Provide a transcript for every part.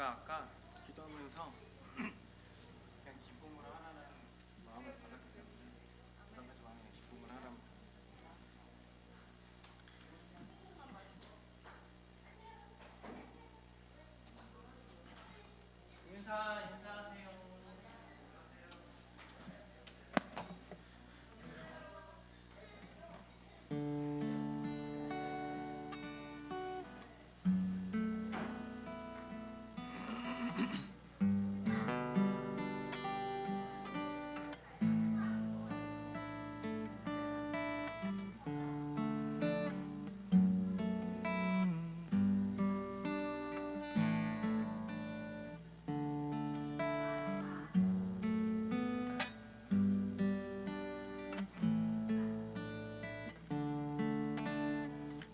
제가 아까 기도하면서 그냥 기쁨을 하라는 마음을 받았기 때문에 여러 가지 마음에 기쁨을 하라는 인사하세요.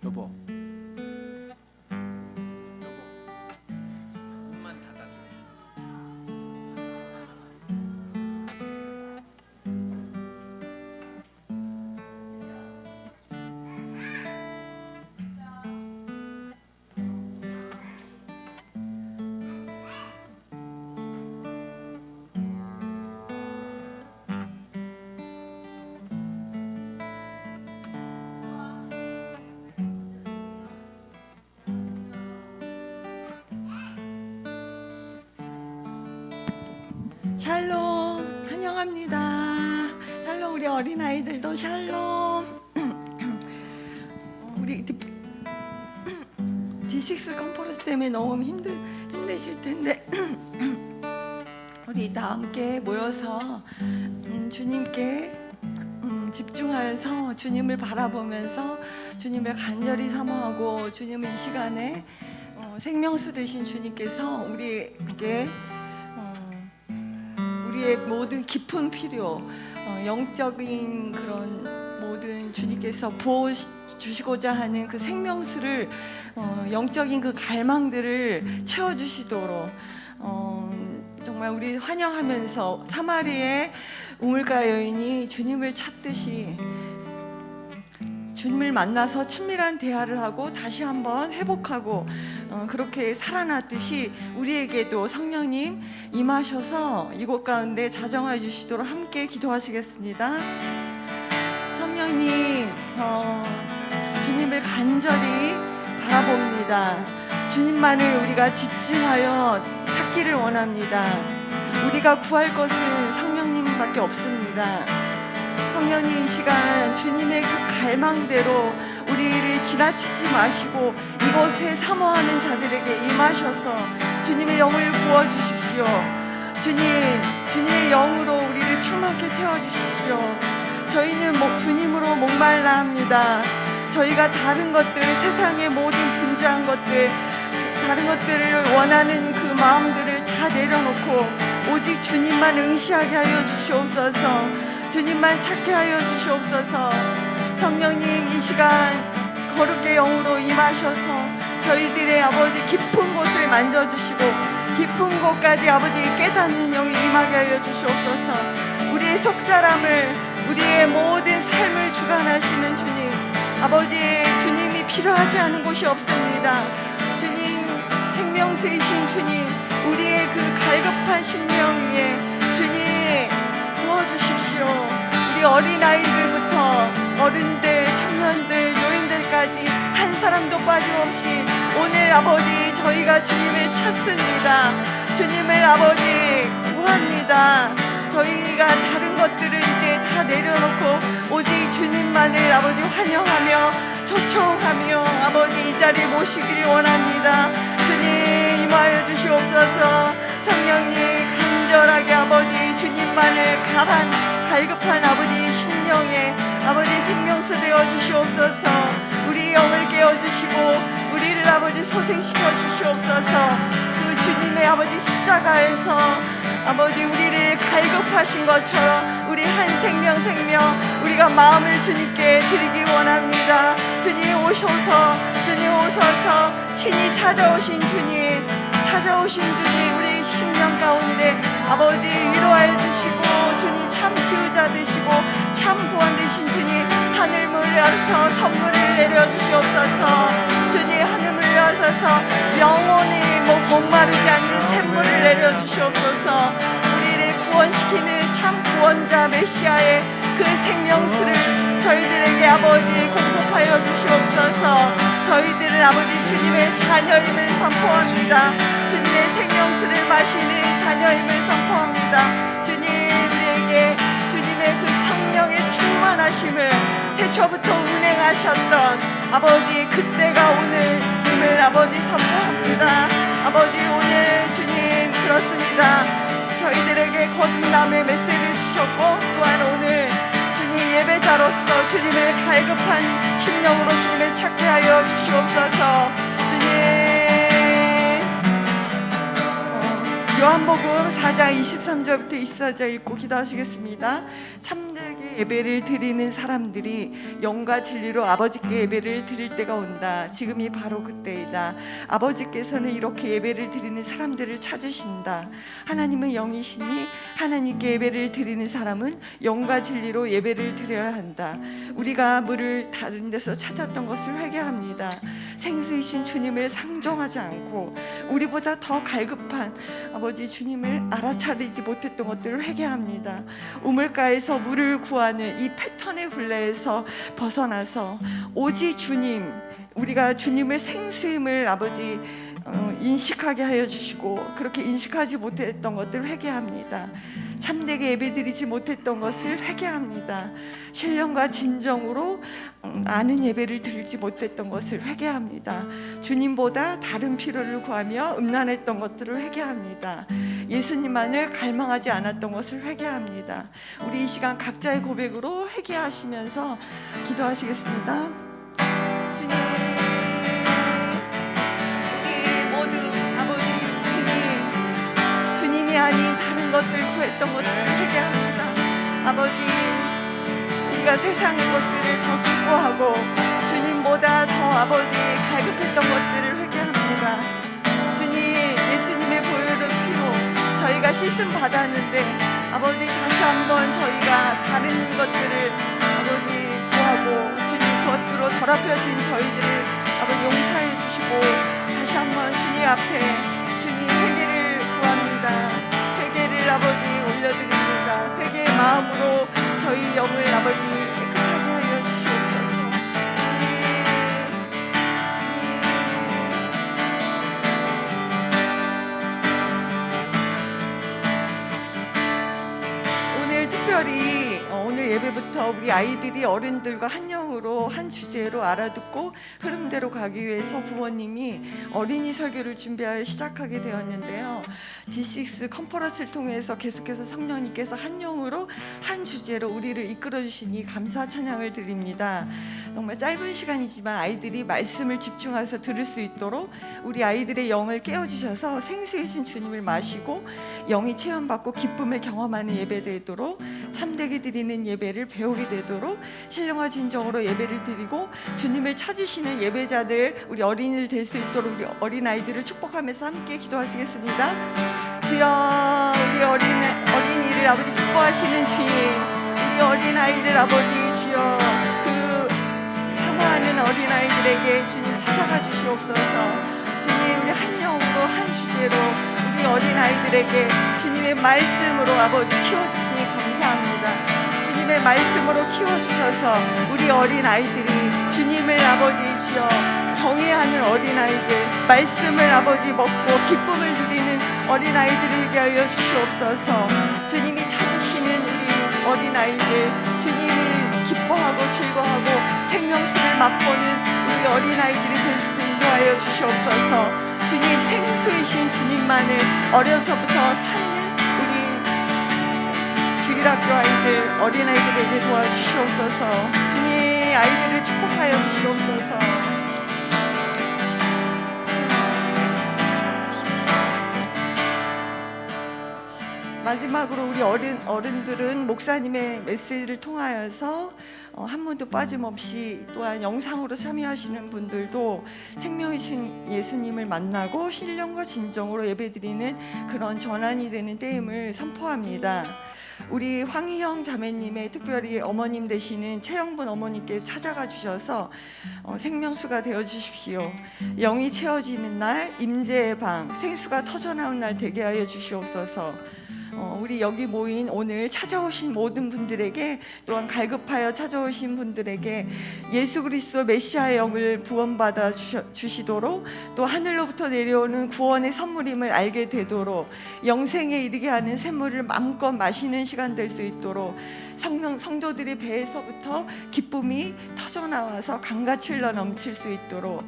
여보, 문만 닫아줘. 샬롬, 환영합니다. 샬롬, 우리 어린아이들도 샬롬. 우리 D6 컨퍼런스 때문에 너무 힘드실 텐데 우리 다 함께 모여서 주님께 집중하여서 주님을 바라보면서 주님을 간절히 사모하고, 주님을 이 시간에 생명수 되신 주님께서 우리에게 우리의 모든 깊은 필요, 영적인 그런 모든 주님께서 부어 주시고자 하는 그 생명수를, 영적인 그 갈망들을 채워주시도록 정말 우리 환영하면서 사마리의 우물가 여인이 주님을 찾듯이 주님을 만나서 친밀한 대화를 하고 다시 한번 회복하고 그렇게 살아났듯이 우리에게도 성령님 임하셔서 이곳 가운데 자정하여 주시도록 함께 기도하시겠습니다. 성령님, 주님을 간절히 바라봅니다. 주님만을 우리가 집중하여 찾기를 원합니다. 우리가 구할 것은 성령님밖에 없습니다. 성령님, 이 시간 주님의 그 갈망대로 우리를 지나치지 마시고 이곳에 사모하는 자들에게 임하셔서 주님의 영을 부어주십시오. 주님의 영으로 우리를 충만케 채워주십시오. 저희는 주님으로 목말라 합니다. 저희가 다른 것들, 세상의 모든 분주한 것들, 다른 것들을 원하는 그 마음들을 다 내려놓고 오직 주님만 응시하게 하여 주시옵소서. 주님만 찾게 하여 주시옵소서. 성령님, 이 시간 거룩의 영으로 임하셔서 저희들의 아버지 깊은 곳을 만져주시고 깊은 곳까지 아버지 깨닫는 영이 임하게 하여 주시옵소서. 우리의 속사람을, 우리의 모든 삶을 주관하시는 주님, 아버지, 주님이 필요하지 않은 곳이 없습니다. 주님, 생명수이신 주님, 우리의 그 갈급한 심령 위에 주님 부어주십시오. 우리 어린아이들부터 어른들, 청년들, 요인들까지 한 사람도 빠짐없이 오늘 아버지 저희가 주님을 찾습니다. 주님을 아버지 구합니다. 저희가 다른 것들을 이제 다 내려놓고 오직 주님만을 아버지 환영하며 초청하며 아버지 이 자리에 모시기를 원합니다. 주님 임하여 주시옵소서. 성령님, 간절하게 아버지 주님만을 갈급한 아버지 심령에 아버지 생명수 되어 주시옵소서. 우리 영을 깨워주시고 우리를 아버지 소생시켜 주시옵소서. 그 주님의 아버지 십자가에서 아버지 우리를 갈급하신 것처럼 우리 한 생명 우리가 마음을 주님께 드리기 원합니다. 주님 오셔서, 주님 오셔서 친히 찾아오신 주님, 우리 심령 가운데 아버지 위로하여 주시고, 주님 참 치유자 되시고 참 구원 되신 주님, 하늘 물려서 선물을 내려주시옵소서. 주님 하늘 물려서 영원히 목마르지 않는 주시옵소서. 우리를 구원시키는 참 구원자 메시아의 그 생명수를 저희들에게 아버지 공급하여 주시옵소서. 저희들은 아버지 주님의 자녀임을 선포합니다. 주님의 생명수를 마시는 자녀임을 선포합니다. 주님, 우리에게 주님의 그 성령의 충만하심을 태초부터 운행하셨던 아버지 그때가 오늘임을 아버지 선포합니다. 아버지, 오늘 주님 그렇습니다. 저희들에게 거듭남의 메시지를 주셨고, 또한 오늘 주님 예배자로서 주님을 갈급한 심령으로 주님을 찾게 하여 주시옵소서. 주님, 요한복음 4장 23절부터 24절 읽고 기도하시겠습니다. 참되게 예배를 드리는 사람들이 영과 진리로 아버지께 예배를 드릴 때가 온다. 지금이 바로 그때이다. 아버지께서는 이렇게 예배를 드리는 사람들을 찾으신다. 하나님은 영이시니 하나님께 예배를 드리는 사람은 영과 진리로 예배를 드려야 한다. 우리가 물을 다른 데서 찾았던 것을 회개합니다. 생수이신 주님을 상종하지 않고 우리보다 더 갈급한 아버지 주님을 알아차리지 못했던 것들을 회개합니다. 우물가에서 물을 구하는 이 패턴의 굴레에서 벗어나서 오직 주님, 우리가 주님을 생수임을 아버지 인식하게 하여 주시고, 그렇게 인식하지 못했던 것들을 회개합니다. 참되게 예배드리지 못했던 것을 회개합니다. 신령과 진정으로 아는 예배를 드리지 못했던 것을 회개합니다. 주님보다 다른 필요를 구하며 음란했던 것들을 회개합니다. 예수님만을 갈망하지 않았던 것을 회개합니다. 우리 이 시간 각자의 고백으로 회개하시면서 기도하시겠습니다. 주님, 우리 모두 아버지 주님이 아닌 다른 것들 구했던 것들을 회개합니다. 아버지, 우리가 세상의 것들을 더 추구하고 주님보다 더 아버지 갈급했던 것들을 회개합니다. 주님, 예수님의 보혈의 피로 저희가 씻음 받았는데 아버지, 다시 한번 저희가 다른 것들을 아버지 구하고 주님 그것으로 더럽혀진 저희들을 아버지 용서해 주시고, 다시 한번 주님 앞에 주님 회개를 구합니다. 회개를 아버지 올려드립니다. 회개의 마음으로 저희 영을 아버지 깨끗하게 하여 주시옵소서. 오늘 특별히 오늘 예배부터 우리 아이들이 어른들과 한 영으로 한 주제로 알아듣고 흐름대로 가기 위해서 부모님이 어린이 설교를 준비하여 시작하게 되었는데요. D6 컨퍼런스를 통해서 계속해서 성령님께서 한 영으로 한 주제로 우리를 이끌어 주시니 감사 찬양을 드립니다. 정말 짧은 시간이지만 아이들이 말씀을 집중해서 들을 수 있도록 우리 아이들의 영을 깨워주셔서 생수이신 주님을 마시고 영이 체험받고 기쁨을 경험하는 예배 되도록, 참되게 드리는 예배를 배우게 되도록 신령과 진정으로 예배를 드리고 주님을 찾으시는 예배자들, 우리 어린이들 될 수 있도록 우리 어린아이들을 축복하면서 함께 기도하시겠습니다. 주여, 우리 어린이를 아버지 기뻐하시는 주님, 우리 어린아이들 아버지 주여, 그 사모하는 어린아이들에게 주님 찾아가 주시옵소서. 주님, 우리 한 영으로 한 주제로 우리 어린아이들에게 주님의 말씀으로 아버지 키워주시니 감사합니다. 주님의 말씀으로 키워주셔서 우리 어린아이들이 주님을 아버지 주여 경외하는 어린아이들, 말씀을 아버지 먹고 기쁨을 누리는 어린아이들을 되게 하여 주시옵소서. 주님이 찾으시는 우리 어린아이들, 주님이 기뻐하고 즐거워하고 생명수를 맛보는 우리 어린아이들이 될 수 있게 인도하여 주시옵소서. 주님, 생수이신 주님만을 어려서부터 찾는 우리 주일학교 아이들, 어린아이들에게 도와주시옵소서. 주님, 아이들을 축복하여 주시옵소서. 마지막으로 우리 어른들은 목사님의 메시지를 통하여서 한 분도 빠짐없이, 또한 영상으로 참여하시는 분들도 생명이신 예수님을 만나고 신령과 진정으로 예배드리는 그런 전환이 되는 때임을 선포합니다. 우리 황희영 자매님의 특별히 어머님 되시는 최영분 어머니께 찾아가 주셔서 생명수가 되어 주십시오. 영이 채워지는 날, 임재의 방, 생수가 터져나온 날 되게 하여 주시옵소서. 우리 여기 모인 오늘 찾아오신 모든 분들에게, 또한 갈급하여 찾아오신 분들에게 예수 그리스도 메시아의 영을 구원받아 주시도록, 또 하늘로부터 내려오는 구원의 선물임을 알게 되도록, 영생에 이르게 하는 샘물을 마음껏 마시는 시간 될 수 있도록, 성도들의 배에서부터 기쁨이 터져나와서 강같이 흘러 넘칠 수 있도록,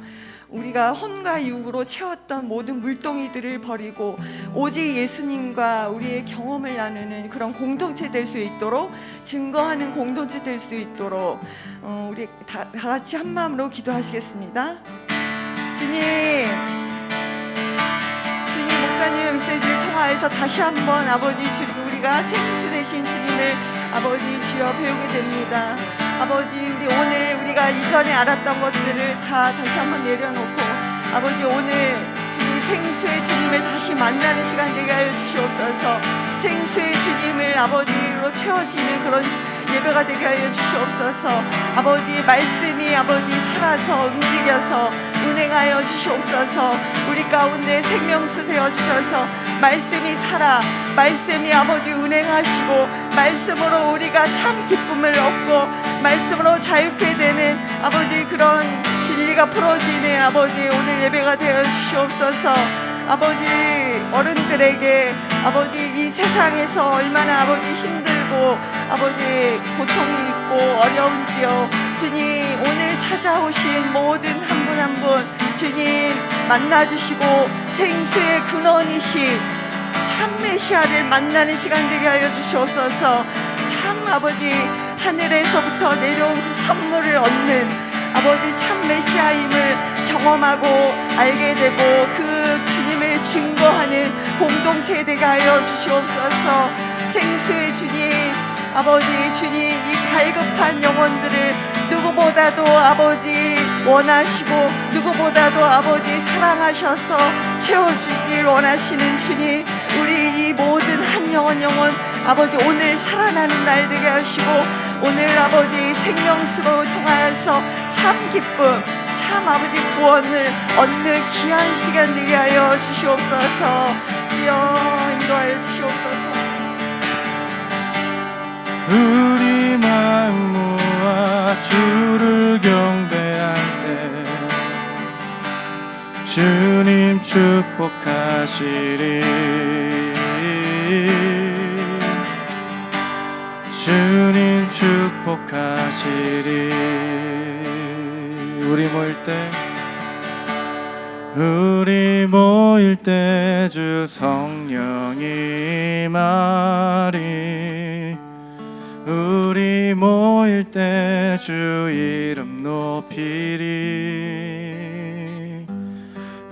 우리가 혼과 육으로 채웠던 모든 물동이들을 버리고 오직 예수님과 우리의 경험을 나누는 그런 공동체 될 수 있도록, 증거하는 공동체 될 수 있도록 우리 다 같이 한 마음으로 기도하시겠습니다. 주님, 목사님의 메시지를 통하여서 다시 한번 아버지 주님, 우리가 생수 되신 주님을 아버지 주여 배우게 됩니다. 아버지, 우리 오늘 우리가 이전에 알았던 것들을 다 다시 한번 내려놓고, 아버지 오늘 주님 생수의 주님을 다시 만나는 시간 되게 하여 주시옵소서. 생수의 주님을 아버지로 채워지는 그런 예배가 되게 하여 주시옵소서. 아버지 말씀이 아버지 살아서 움직여서 운행하여 주시옵소서. 우리 가운데 생명수 되어 주셔서 말씀이 살아, 말씀이 아버지 운행하시고, 말씀으로 우리가 참 기쁨을 얻고 말씀으로 자유케 되는 아버지 그런 진리가 풀어지는 아버지 오늘 예배가 되어 주시옵소서. 아버지 어른들에게 아버지 이 세상에서 얼마나 아버지 힘들고 아버지 고통이 있고 어려운지요, 주님 오늘 찾아오신 모든 한 분 한 분 주님 만나주시고 생수의 근원이신 참 메시아를 만나는 시간 되게 하여 주시옵소서. 참 아버지 하늘에서부터 내려온 그 선물을 얻는 아버지 참 메시아임을 경험하고 알게 되고 그 주님을 증거하는 공동체 되게 하여 주시옵소서. 생수의 주님, 아버지 주님, 이 갈급한 영혼들을 누구보다도 아버지 원하시고 누구보다도 아버지 사랑하셔서 채워주길 원하시는 주님, 우리 이 모든 한 영혼 아버지 오늘 살아나는 날 되게 하시고, 오늘 아버지 생명수로 통하여서 참 기쁨, 참 아버지 구원을 얻는 귀한 시간 되게 하여 주시옵소서. 주여 인도하여 주시옵소서. 우리 마음 모아 주를 경배할 때 주님 축복하시리. 주님 축복하시리. 우리 모일 때 주 성령이 말이, 우리 모일 때 주 이름 높이리.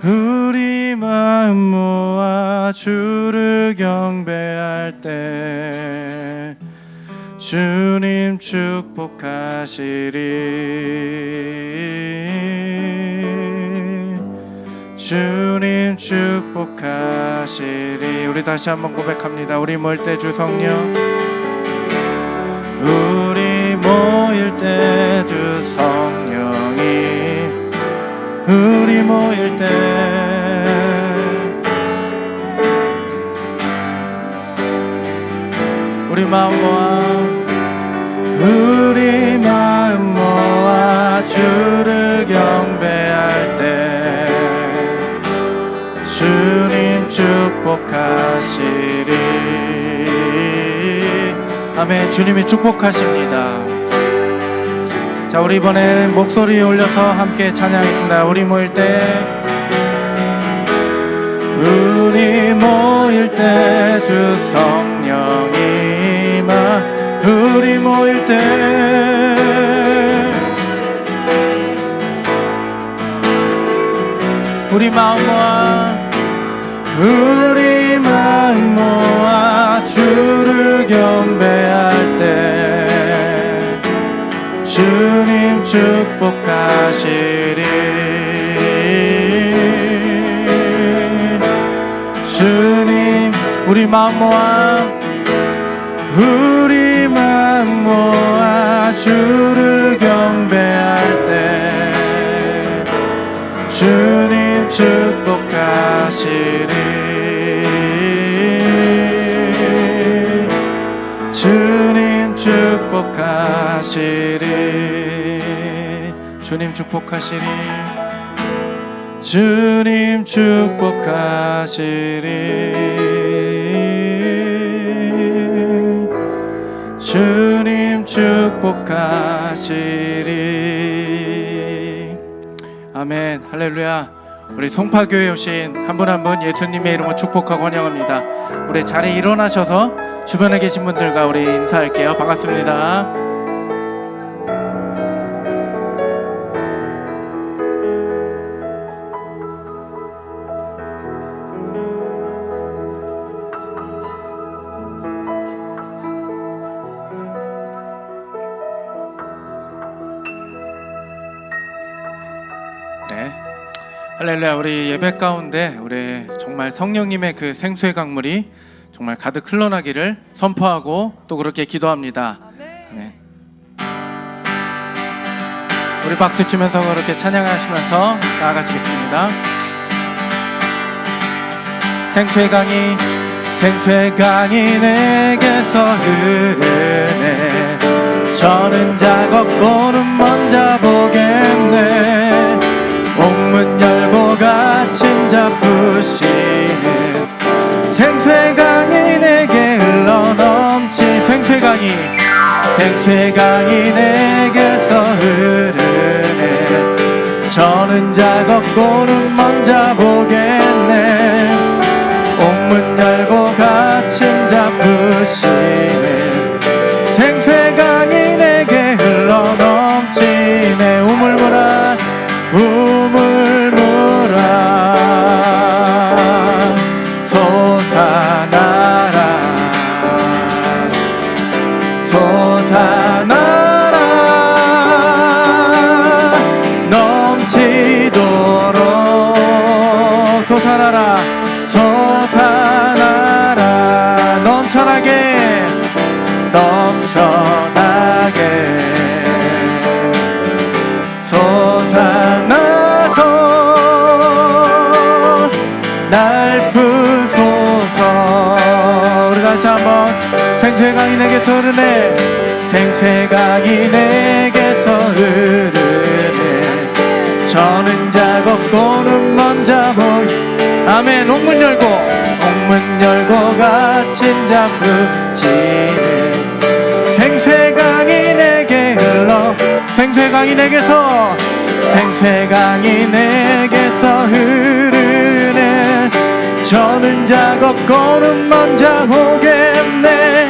우리 마음 모아 주를 경배할 때 주님 축복하시리. 주님 축복하시리. 우리 다시 한번 고백합니다. 우리 모일 때 주 성령, 우리 모일 때 주 성령이, 우리 모일 때 우리 마음 모아, 우리 마음 모아 주를 경배할 때 주님 축복하시리. 아멘. 주님이 축복하십니다. 자, 우리 이번에는 목소리 올려서 함께 찬양하겠습니다. 우리 모일 때, 우리 모일 때 주 성령이 임하, 우리 모일 때 우리 마음 모아, 우리 마음 모아 주를 경배할 때 주님 축복하시리. 주님, 우리 마음 모아, 우리 마음 모아 주를 경배할 때 주님 축복하시리. 주님 축복하시리. 주님 축복하시리. 주님 축복하시리. 주님 축복하시리. 아멘. 할렐루야. 우리 송파교회 오신 한 분 한 분 예수님의 이름으로 축복하고 환영합니다. 우리 자리에 일어나셔서 주변에 계신 분들과 우리 인사할게요. 반갑습니다. 네. 할렐루야. 우리 예배 가운데 우리 정말 성령님의 그 생수의 강물이 정말 가득 흘러나기를 선포하고 또 그렇게 기도합니다. 아멘. 우리 박수 치면서 그렇게 찬양하시면서 나아가시겠습니다. 생수의 강이 내게서 흐르네. 저는 작업고는 먼저 보겠네. 옥문 열고 갇힌 자 푸시는 생수의 강이 내게 흘러넘치. 생수의 강이 내게서 흐르네. 저는 작업고는 먼저 보겠네. 옥문 열고 갇힌 자 푸시는 생수의 강이 내게 흘러넘치네. 우물물아 솟아나라 넘치도록 솟아나라 넘쳐나게 솟아나서 날푸소서. 우리 다시 한번. 생수의 강이 내게서 흐르네. 생수의 강이 내게서 흐르네. 저는 작업고는 먼저 아멘. 옥문 열고 갇힌 자 푸시는 생수의 강이 내게 흘러. 생수의 강이 내게서 흐르네. 저는 작업고는 먼저 보겠네.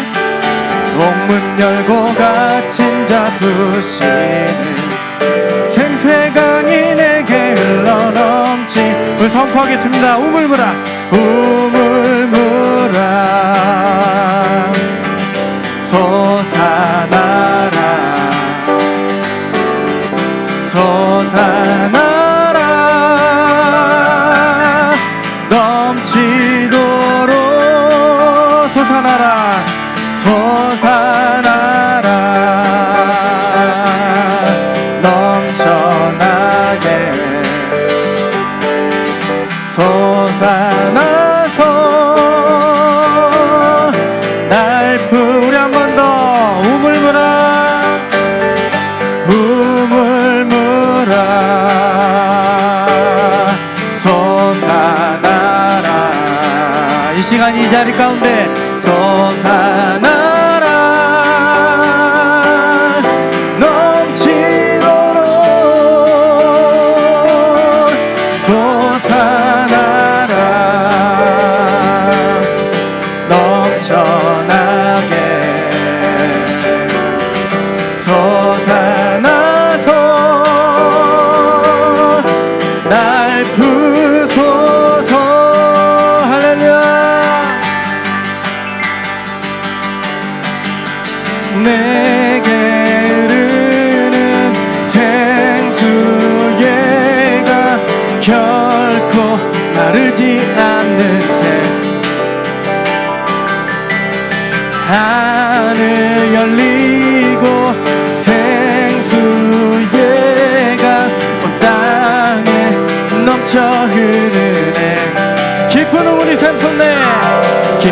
옥문 열고 갇힌 자 푸시는 생수의 강이 내게 흘러넘치. 우리 선포하겠습니다. 우물물아 솟아나라 넘치도록 솟아나라 넘쳐나게 솟아나서 우리 한 번 더. 우물물아 솟아나라. 이 시간 이 자리 가운데 솟아나라 넘치도록 솟아나라 넘쳐나게 솟아나서 날 부소서. 할렐루야.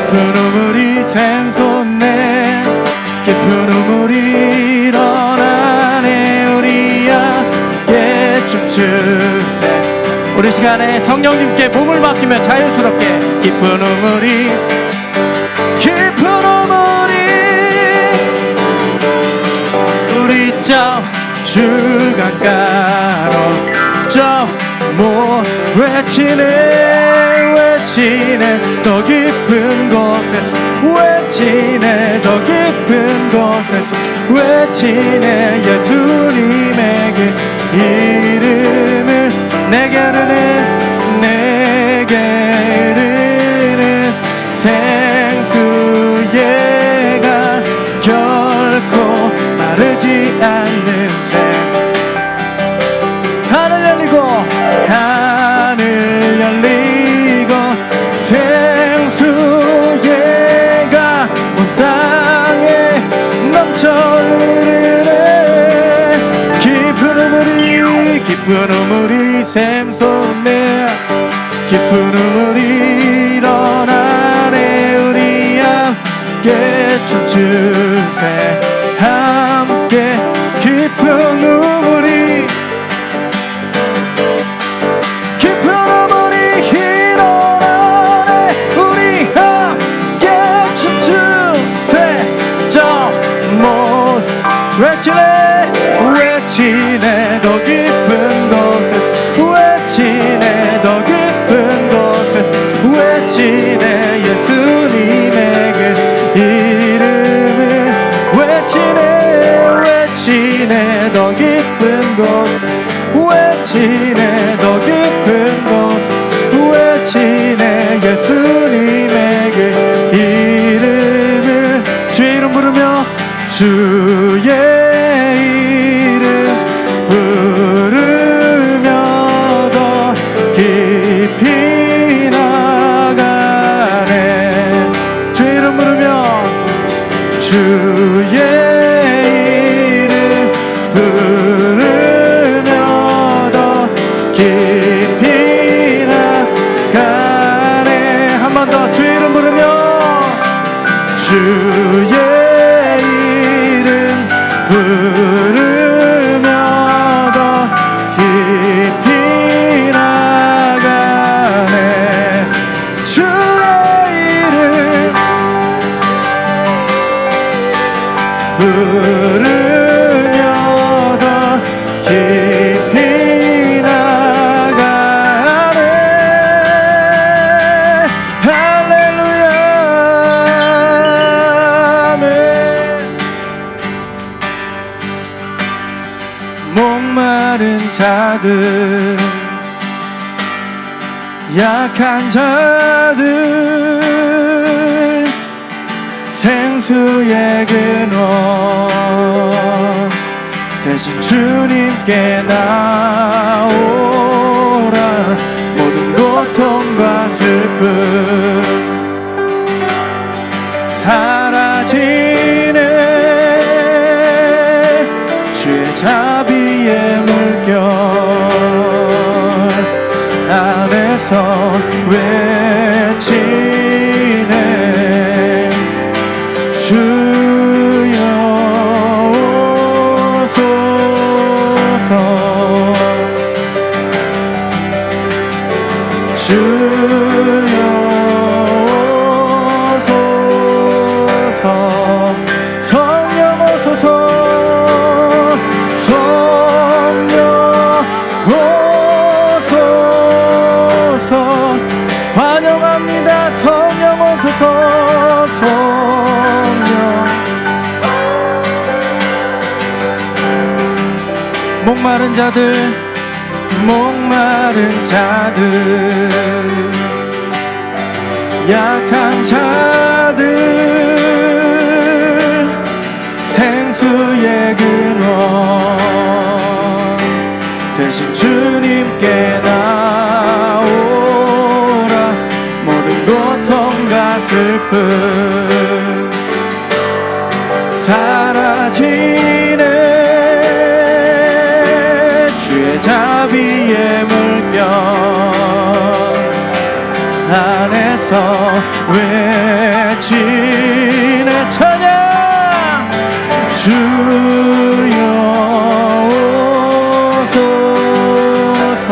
깊은 우물이 샘솟네 깊은 우물이 일어나네 우리 함께 춤추세. 우리 시간에 성령님께 몸을 맡기며 자연스럽게 깊은 우물이 우리 점 주강가로 점못 외치네 더 깊은 곳에서 외치네 더 깊은 곳에서 외치네 예수님의 그 이름을 내게 이르는 생수예가 결코 마르지 않는 새. 하늘 열리고 생수예가 온 땅에 넘쳐 흐르네. 깊은 우물이 샘솟네 깊은 우물이 일어나네 우리 함께 춤추세. 함께 깊은 우물이 일어나네 우리 함께 춤추세. 저 못 외치네 더 깊은 곳에서 외치네 더 깊은 곳에서 외치네 예수님의 그 이름을 외치네 더 깊은 곳 외치네 더 깊은 곳 외치네 예수님의 그 이름을 주의 이름 부르며 주의 이름 부르며 더 깊이 나가네. 주의 이름 부르며 주의 이름 부르며 더 깊이 나가네. 한 번 더 주의 이름 부르며 주의 부르며 더 깊이 나가네. 주의 이름 부르며 더 깊이 나가네. 할렐루야 아멘. 목마른 자들 약한 자들 생수의 근원 대신 주님께 나오라. 모든 고통과 슬픔 사라지네. 주의 자비의 물결 안에서 외치네. 주여 오소서 주여 오소서. 성령 오소서 성령 오소서 환영합니다. 성령 오소서 성령. 목마른 자들 약한 자들 생수의 근원 대신 주님께 나오라. 모든 고통과 슬픔 사라지네. 주의 자비의 물결 안에서 대신에 찬양 주여 오소서.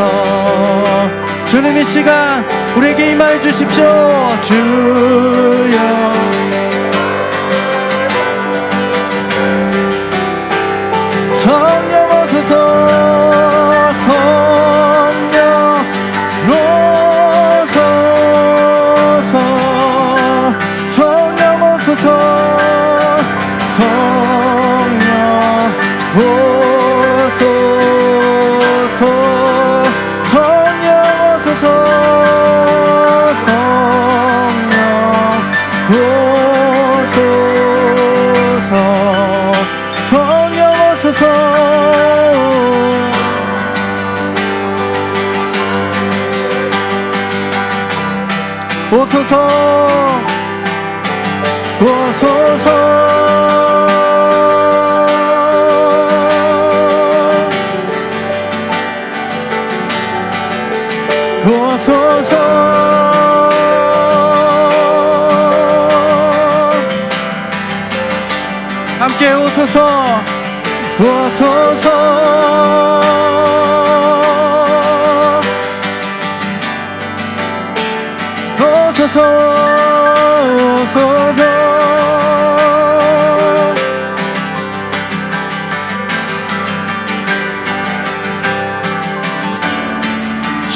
주님 이 시간 우리에게 임하여 주십시오. 주여 성령 오소서. 성령 오소서. 성령 오소서. 성령 오소서. 성령 오소서. 성령 오소서. 오소서 오소서. 오소서. 함께 오소서. 오소서. 오소서. 오소서.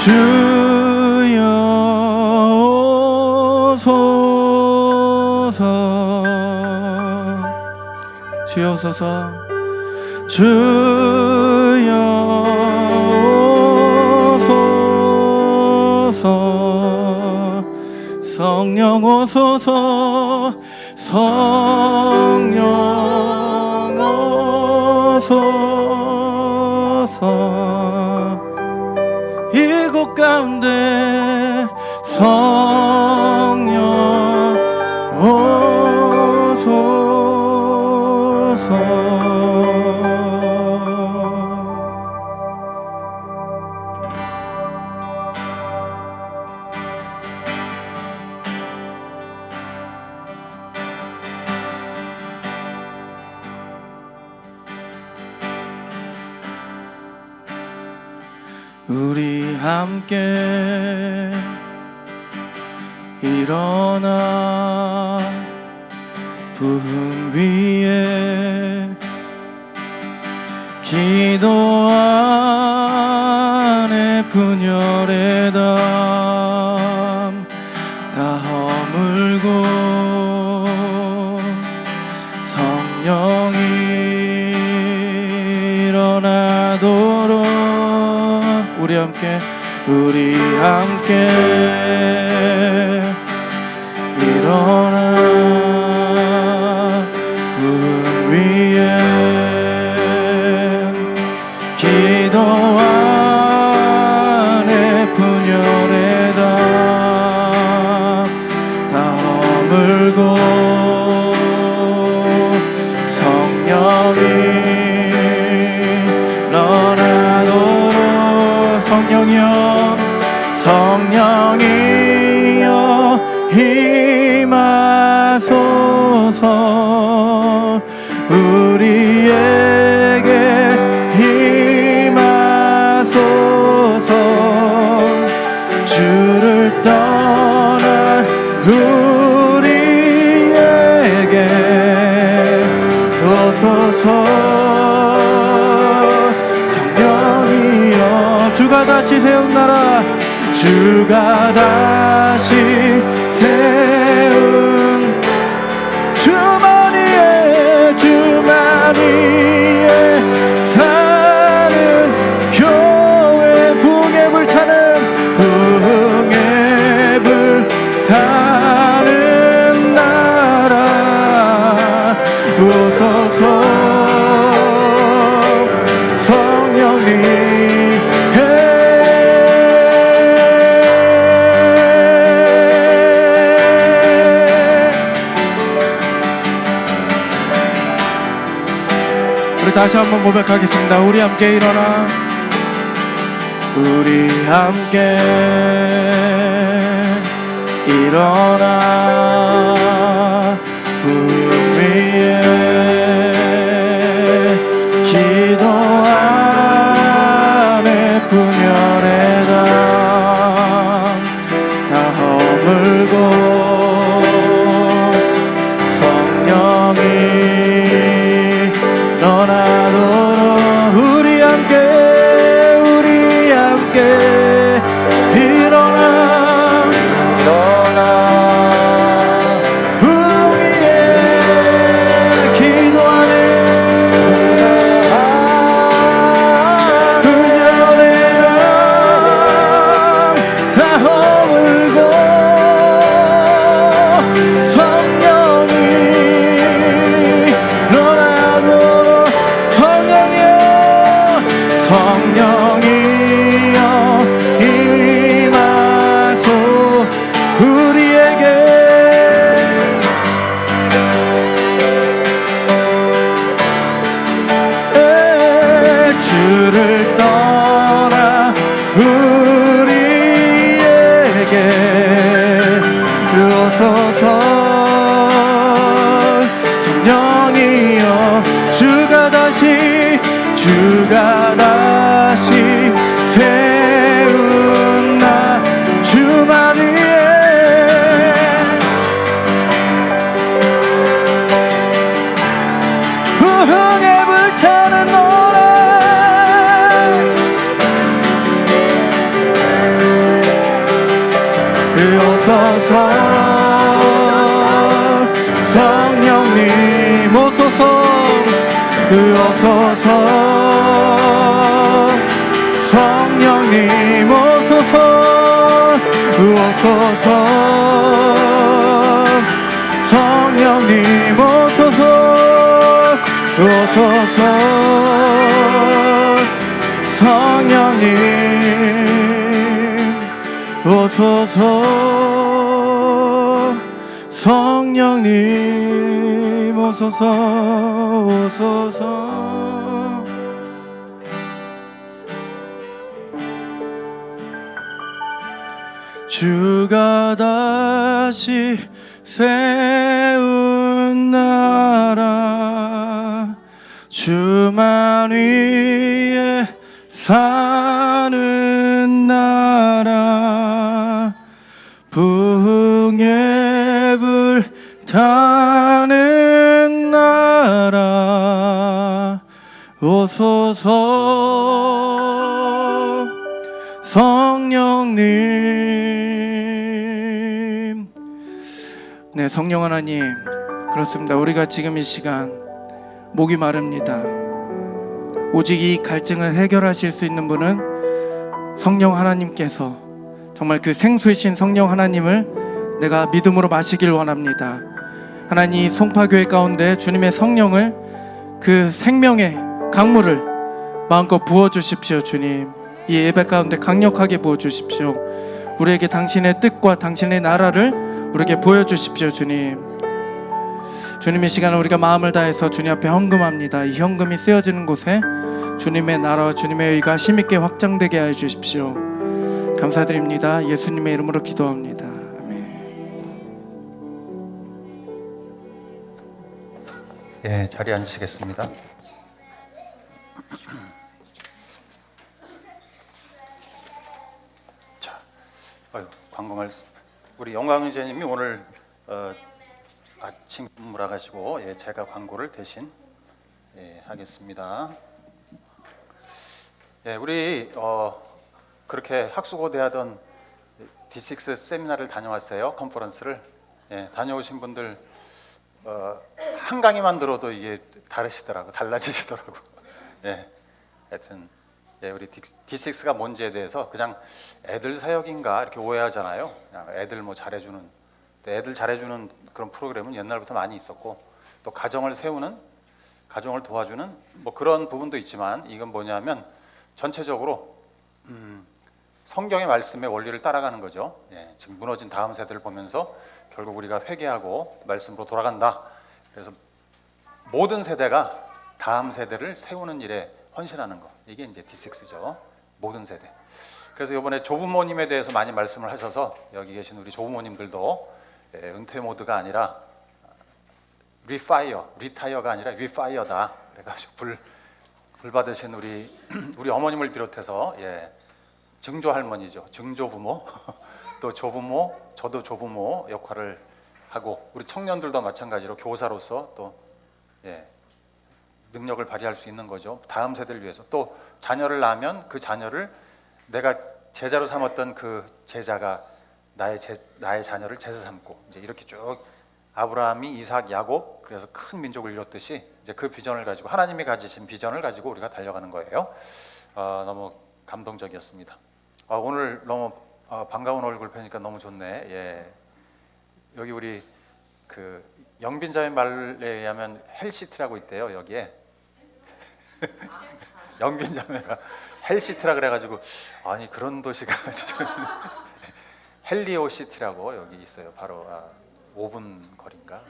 주여 오소서. 주여 오소서. 주여 오소서. 성령 오소서. 성령 오소서. 이곳 가운데 성령 오소서. 우리 함께 일어나 부흥 위에 기도 안에 분열의 담 다 허물고 성령이 일어나도록 우리 함께 일어나 부흥 위에 기도 안에 분열의 담 다 허물고 성령이 일어나도록 성령이여 성령이여 임하소서. 우리에게 임하소서. 주를 떠난 우리에게 오소서. 주가 다시 세운 나라 주가 다시 세운 주머니에 사는 교회 붕에 불타는 나라 오소서. 성령님 우리 다시 한번 고백하겠습니다. 우리 함께 일어나 우리 함께 일어나 성령이여 임하소 우리에게 주를 떠나 우리에게 오소서 성령이여 주가 다시 세운 나 주만 위에 부흥에 불타는 노래 오소서 성령님 오소서 오소서 성령님 오소서 오소서 성령님 오소서 오소서 성령님 오소서 성령님 오소서 오소서 주가 다시 세운 나라 주만 위에 사는 나라 부흥에 불타는 나라 오소서 성령님. 네, 성령 하나님, 그렇습니다. 우리가 지금 이 시간 목이 마릅니다. 오직 이 갈증을 해결하실 수 있는 분은 성령 하나님께서, 정말 그 생수이신 성령 하나님을 내가 믿음으로 마시길 원합니다. 하나님, 송파교회 가운데 주님의 성령을, 그 생명의 강물을 마음껏 부어주십시오. 주님, 이 예배 가운데 강력하게 부어주십시오. 우리에게 당신의 뜻과 당신의 나라를 우리에게 보여주십시오. 주님, 주님의 시간에 우리가 마음을 다해서 주님 앞에 헌금합니다. 이 헌금이 쓰여지는 곳에 주님의 나라와 주님의 의가 힘있게 확장되게 하여 주십시오. 감사드립니다. 예수님의 이름으로 기도합니다. 아멘. 예, 자리에 앉으시겠습니다. 자, 광고 말씀. 우리 영광유재님이 오늘 아침 근무라 가지고 제가 광고를 대신 하겠습니다. 우리 그렇게 학수고대하던 D6 세미나를 다녀왔어요. 컨퍼런스를. 다녀오신 분들 한 강의만 들어도 이게 달라지시더라고. 하여튼 우리 D6가 뭔지에 대해서 그냥 애들 사역인가 이렇게 오해하잖아요. 그냥 애들 뭐 잘해주는, 애들 잘해주는 그런 프로그램은 옛날부터 많이 있었고, 또 가정을 세우는, 가정을 도와주는 뭐 그런 부분도 있지만, 이건 뭐냐면 전체적으로 성경의 말씀의 원리를 따라가는 거죠. 지금 무너진 다음 세대를 보면서 결국 우리가 회개하고 말씀으로 돌아간다. 그래서 모든 세대가 다음 세대를 세우는 일에 헌신하는 거, 이게 이제 D6죠. 모든 세대. 그래서 이번에 조부모님에 대해서 많이 말씀을 하셔서 여기 계신 우리 조부모님들도 은퇴 모드가 아니라 리타이어가 아니라 리파이어다. 그래가지고 불 받으신 우리 어머님을 비롯해서 증조 할머니죠. 증조 부모, 또 조부모, 저도 조부모 역할을 하고, 우리 청년들도 마찬가지로 교사로서 또 능력을 발휘할 수 있는 거죠. 다음 세대를 위해서. 또 자녀를 낳으면 그 자녀를 내가 제자로 삼았던 그 제자가 나의 자녀를 제자 삼고, 이제 이렇게 쭉 아브라함이 이삭, 야곱, 그래서 큰 민족을 이뤘듯이 이제 그 비전을 가지고, 하나님이 가지신 비전을 가지고 우리가 달려가는 거예요. 너무 감동적이었습니다. 오늘 너무 반가운 얼굴 뵈니까 너무 좋네. 여기 우리 그 영빈자의 말에 의하면 헬시티라고 있대요. 여기에 영빈 자매가 헬시티라 그래가지고 아니 그런 도시가 헬리오 시티라고 여기 있어요. 바로 5분 거리인가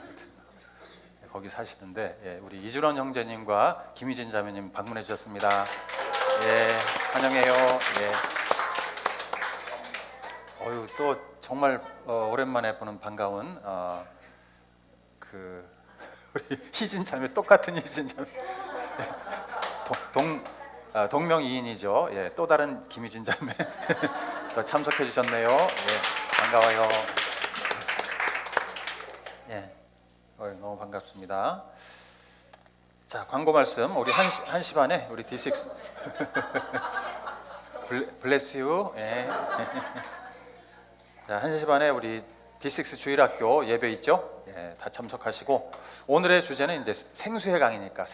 거기 사시는데 예, 우리 이준원 형제님과 김희진 자매님 방문해 주셨습니다. 예, 환영해요. 예. 어유 또 정말 오랜만에 보는 반가운 그 우리 희진 자매 똑같은 희진 자매 동명이인이죠. 예, 또 다른 김희진 자매 또 참석해 주셨네요. 예, 반가워요. 예, 너무 반갑습니다. 자, 광고 말씀 우리 1시 반에 우리 D6 블레스 유. 예. 자, 1시 반에 우리 D6 주일학교 예배 있죠? 예, 다 참석하시고 오늘의 주제는 이제 생수의 강이니까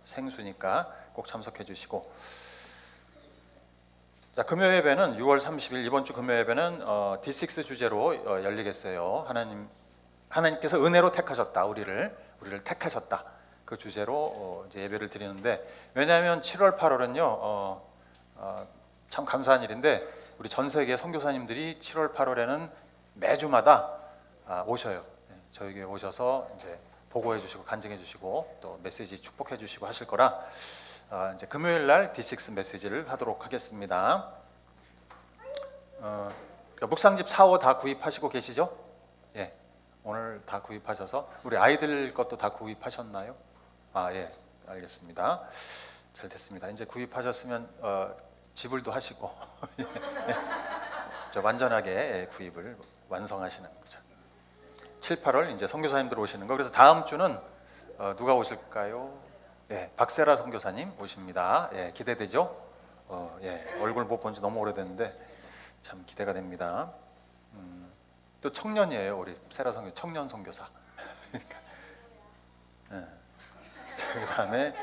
생수니까 꼭 참석해 주시고 자, 금요 예배는 6월 30일 이번 주 금요 예배는 D6 주제로 열리겠어요. 하나님께서 은혜로 택하셨다. 우리를 택하셨다. 그 주제로 이제 예배를 드리는데 왜냐하면 7월 8월은요 참 감사한 일인데 우리 전 세계 선교사님들이 7월 8월에는 매주마다 오셔요. 저에게 오셔서 이제 보고해 주시고 간증해 주시고 또 메시지 축복해 주시고 하실 거라 이제 금요일 날 D6 메시지를 하도록 하겠습니다. 묵상집 4호 다 구입하시고 계시죠? 예, 오늘 다 구입하셔서 우리 아이들 것도 다 구입하셨나요? 예, 알겠습니다. 잘 됐습니다. 이제 구입하셨으면 지불도 하시고 완전하게 구입을 완성하시는 거죠. 7, 8월 이제 선교사님들 오시는 거. 그래서 다음 주는 누가 오실까요? 예, 박세라 선교사님 오십니다. 예, 기대되죠? 예, 얼굴 못 본 지 너무 오래됐는데 참 기대가 됩니다. 또 청년이에요, 우리 세라 선교 청년 선교사. 그러니까. 예. 그다음에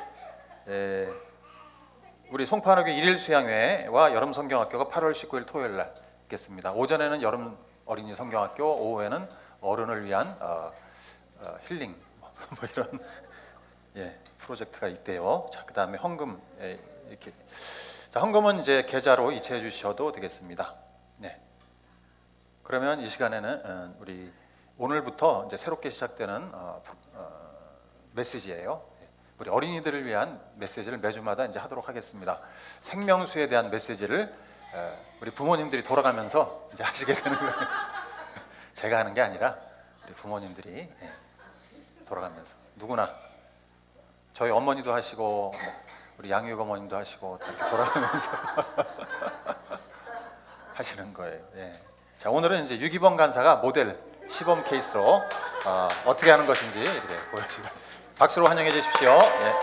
우리 송파학교 일일 수양회와 여름 성경학교가 8월 19일 토요일 날 있겠습니다. 오전에는 여름 어린이 성경학교, 오후에는 어른을 위한 힐링 뭐 이런 예, 프로젝트가 있대요. 자, 그다음에 헌금 이렇게 자, 헌금은 이제 계좌로 이체해 주셔도 되겠습니다. 네. 그러면 이 시간에는 우리 오늘부터 이제 새롭게 시작되는 메시지예요. 우리 어린이들을 위한 메시지를 매주마다 이제 하도록 하겠습니다. 생명수에 대한 메시지를 우리 부모님들이 돌아가면서 이제 하시게 되는 거예요. 제가 하는 게 아니라 우리 부모님들이 돌아가면서 누구나 저희 어머니도 하시고 우리 양육 어머님도 하시고 다 이렇게 돌아가면서 하시는 거예요. 예. 자, 오늘은 이제 유기범 간사가 모델 시범 케이스로 어떻게 하는 것인지 이렇게 보여주시고. 박수로 환영해 주십시오. 예.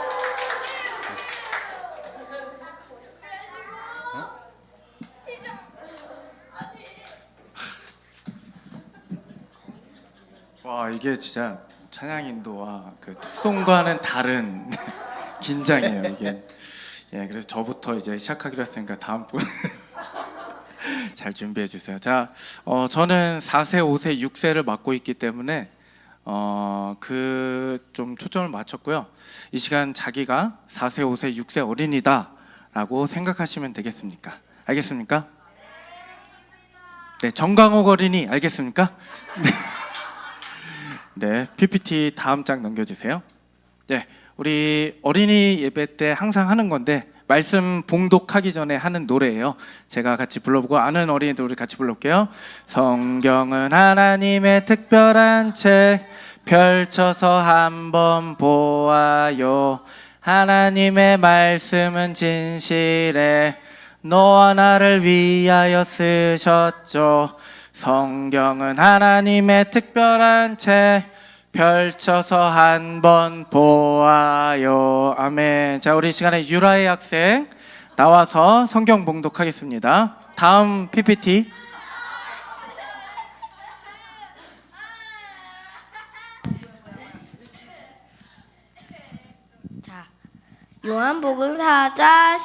와, 이게 진짜 찬양 인도와 그 특송과는 다른 긴장이에요. 이게 예, 그래서 저부터 이제 시작하기로 했으니까 다음 분 잘 준비해 주세요. 자, 저는 4세, 5세, 6세를 맡고 있기 때문에 그 좀 초점을 맞췄고요. 이 시간 자기가 4세, 5세, 6세 어린이다라고 생각하시면 되겠습니까? 알겠습니까? 네, 정강옥 어린이 알겠습니까? 네, PPT 다음 장 넘겨주세요. 네, 우리 어린이 예배 때 항상 하는 건데 말씀 봉독하기 전에 하는 노래예요. 제가 같이 불러보고 아는 어린이들 우리 같이 불러볼게요. 성경은 하나님의 특별한 책 펼쳐서 한번 보아요. 하나님의 말씀은 진실해 너와 나를 위하여 쓰셨죠. 성경은 하나님의 특별한 책 펼쳐서 한번 보아요. 아멘. 자, 우리 시간에 유라의 학생 나와서 성경 봉독하겠습니다. 다음 PPT. 자, 요한복음 4장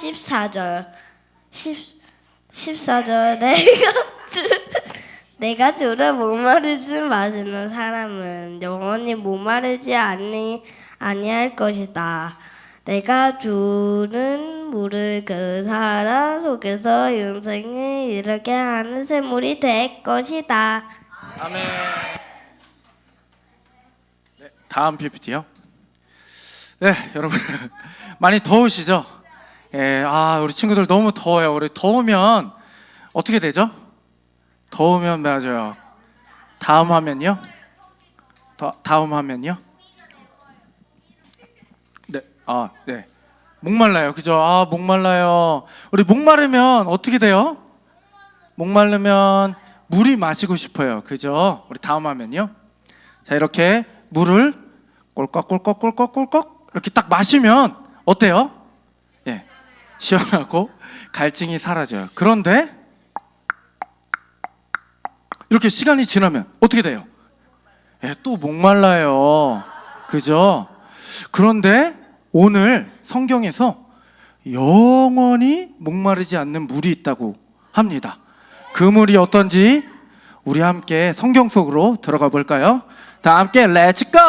14절 내가 주를 목마르지 마시는 사람은 영원히 목마르지 아니할 것이다. 내가 주는 물을 그 사람 속에서 영생을 이르게 하는 샘물이 될 것이다. 아멘. 네, 다음 PPT요. 네, 여러분 많이 더우시죠? 예, 우리 친구들 너무 더워요. 우리 더우면 어떻게 되죠? 더우면 맞아요. 다음 화면요. 다음 화면요. 네, 네. 목말라요, 그죠? 목말라요. 우리 목마르면 어떻게 돼요? 목마르면 물이 마시고 싶어요, 그죠? 우리 다음 화면요. 자, 이렇게 물을 꼴꺽꼴꺽꼴꺽꼴꺽 이렇게 딱 마시면 어때요? 예, 시원하고 갈증이 사라져요. 그런데 이렇게 시간이 지나면 어떻게 돼요? 예, 또 목말라요, 그죠? 그런데 오늘 성경에서 영원히 목마르지 않는 물이 있다고 합니다. 그 물이 어떤지 우리 함께 성경 속으로 들어가 볼까요? 다 함께 렛츠고!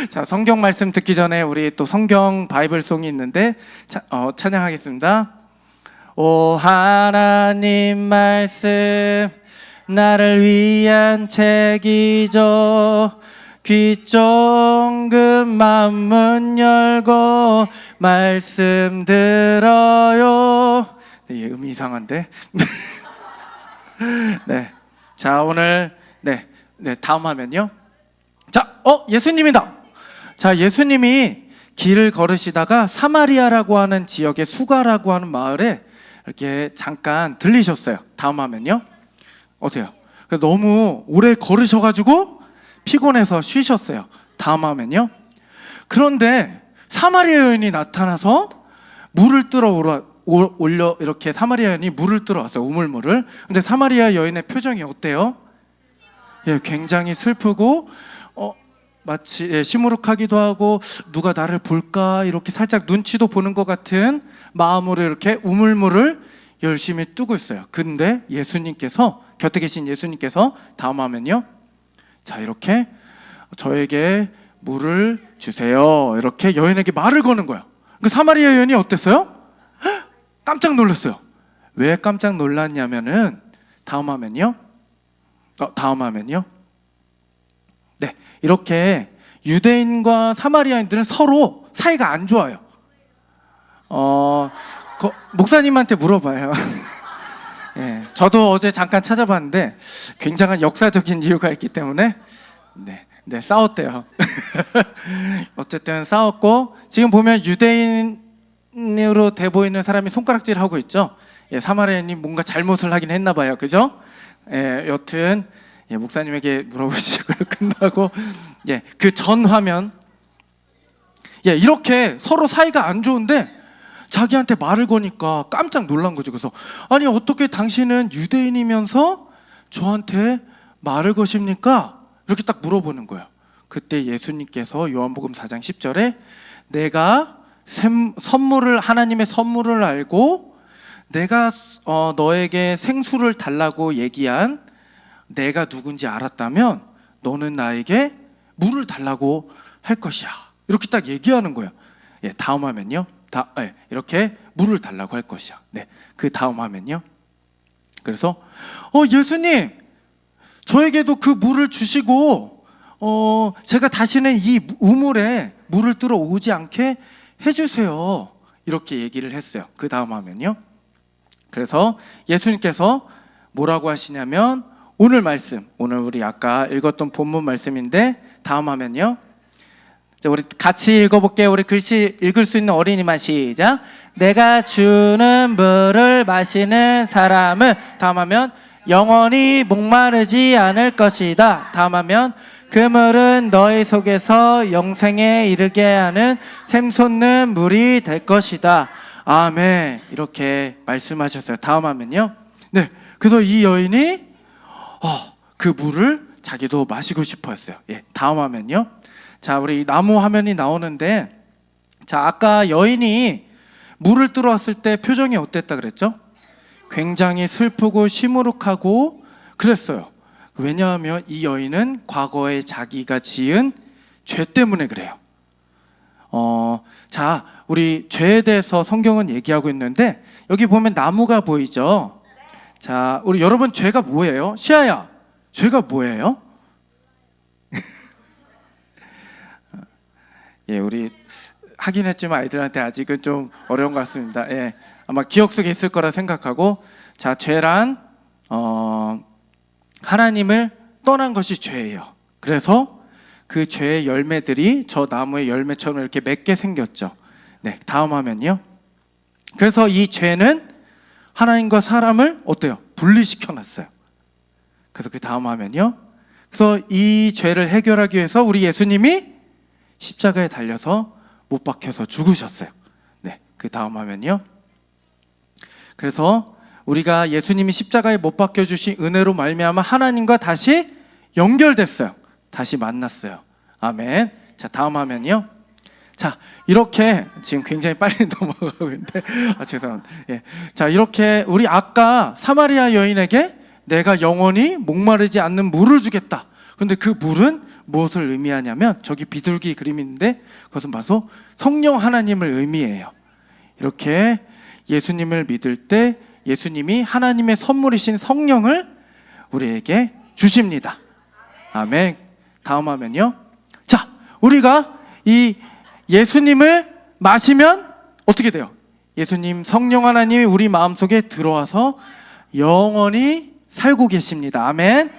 자, 성경 말씀 듣기 전에 우리 또 성경 바이블송이 있는데 찬양하겠습니다. 오 하나님 말씀 나를 위한 책이죠. 귀 쫑긋 맘문 열고 말씀 들어요. 네, 음이 이상한데. 네, 자 오늘 네 다음 화면요. 자, 예수님이다. 자, 예수님이 길을 걸으시다가 사마리아라고 하는 지역의 수가라고 하는 마을에 이렇게 잠깐 들리셨어요. 다음 화면요. 어때요? 너무 오래 걸으셔가지고 피곤해서 쉬셨어요. 다음 화면요. 그런데 사마리아 여인이 나타나서 물을 뜨러 올려 이렇게 사마리아 여인이 물을 뜨러 왔어요. 우물물을. 근데 사마리아 여인의 표정이 어때요? 예, 굉장히 슬프고 마치 시무룩하기도 하고 누가 나를 볼까 이렇게 살짝 눈치도 보는 것 같은 마음으로 이렇게 우물물을 열심히 뜨고 있어요. 근데 예수님께서 곁에 계신 예수님께서 다음 화면요. 자, 이렇게 저에게 물을 주세요. 이렇게 여인에게 말을 거는 거예요. 그 사마리아 여인이 어땠어요? 깜짝 놀랐어요. 왜 깜짝 놀랐냐면은 다음 화면요. 다음 화면요. 네, 이렇게 유대인과 사마리아인들은 서로 사이가 안 좋아요. 목사님한테 물어봐요. 예, 저도 어제 잠깐 찾아봤는데 굉장한 역사적인 이유가 있기 때문에 네, 싸웠대요. 어쨌든 싸웠고 지금 보면 유대인으로 돼 보이는 사람이 손가락질 하고 있죠. 예, 사마리아인이 뭔가 잘못을 하긴 했나 봐요, 그죠? 예, 여튼 목사님에게 물어보시고 끝나고 그 전 화면 이렇게 서로 사이가 안 좋은데 자기한테 말을 거니까 깜짝 놀란 거죠. 그래서 아니 어떻게 당신은 유대인이면서 저한테 말을 거십니까? 이렇게 딱 물어보는 거예요. 그때 예수님께서 요한복음 4장 10절에 내가 하나님의 선물을 알고 내가 너에게 생수를 달라고 얘기한 내가 누군지 알았다면 너는 나에게 물을 달라고 할 것이야. 이렇게 딱 얘기하는 거예요. 예, 다음 화면요. 이렇게 물을 달라고 할 것이야. 네, 그 다음 화면요. 그래서 예수님 저에게도 그 물을 주시고 제가 다시는 이 우물에 물을 들어 오지 않게 해주세요. 이렇게 얘기를 했어요. 그 다음 화면요. 그래서 예수님께서 뭐라고 하시냐면 오늘 말씀, 오늘 우리 아까 읽었던 본문 말씀인데 다음 화면요. 자, 우리 같이 읽어볼게요. 우리 글씨 읽을 수 있는 어린이만 시작. 내가 주는 물을 마시는 사람은 다음 화면 영원히 목마르지 않을 것이다. 다음 화면 그 물은 너희 속에서 영생에 이르게 하는 샘솟는 물이 될 것이다. 아멘. 이렇게 말씀하셨어요. 다음 화면요. 네, 그래서 이 여인이 그 물을 자기도 마시고 싶어 했어요. 예, 다음 화면요. 자, 우리 나무 화면이 나오는데 자, 아까 여인이 물을 들어왔을 때 표정이 어땠다 그랬죠? 굉장히 슬프고 시무룩하고 그랬어요. 왜냐하면 이 여인은 과거에 자기가 지은 죄 때문에 그래요. 자, 우리 죄에 대해서 성경은 얘기하고 있는데 여기 보면 나무가 보이죠? 자, 우리 여러분 죄가 뭐예요? 시아야, 죄가 뭐예요? 예, 우리 하긴 했지만 아이들한테 아직은 좀 어려운 것 같습니다. 예, 아마 기억 속에 있을 거라 생각하고, 자, 죄란 하나님을 떠난 것이 죄예요. 그래서 그 죄의 열매들이 저 나무의 열매처럼 이렇게 맺게 생겼죠. 네, 다음 화면이요. 그래서 이 죄는 하나님과 사람을 어때요? 분리시켜 놨어요. 그래서 그 다음 화면이요. 그래서 이 죄를 해결하기 위해서 우리 예수님이 십자가에 달려서 못 박혀서 죽으셨어요. 네, 그 다음 화면이요. 그래서 우리가 예수님이 십자가에 못 박혀 주신 은혜로 말미암아 하나님과 다시 연결됐어요. 다시 만났어요. 아멘. 자, 다음 화면이요. 자, 이렇게 지금 굉장히 빨리 넘어가고 있는데 죄송합니다. 예. 자, 이렇게 우리 아까 사마리아 여인에게 내가 영원히 목마르지 않는 물을 주겠다. 근데 그 물은 무엇을 의미하냐면 저기 비둘기 그림이 있는데 그것은 바로 성령 하나님을 의미해요. 이렇게 예수님을 믿을 때 예수님이 하나님의 선물이신 성령을 우리에게 주십니다. 아멘. 다음 화면요. 자, 우리가 이 예수님을 마시면 어떻게 돼요? 예수님 성령 하나님이 우리 마음속에 들어와서 영원히 살고 계십니다. 아멘.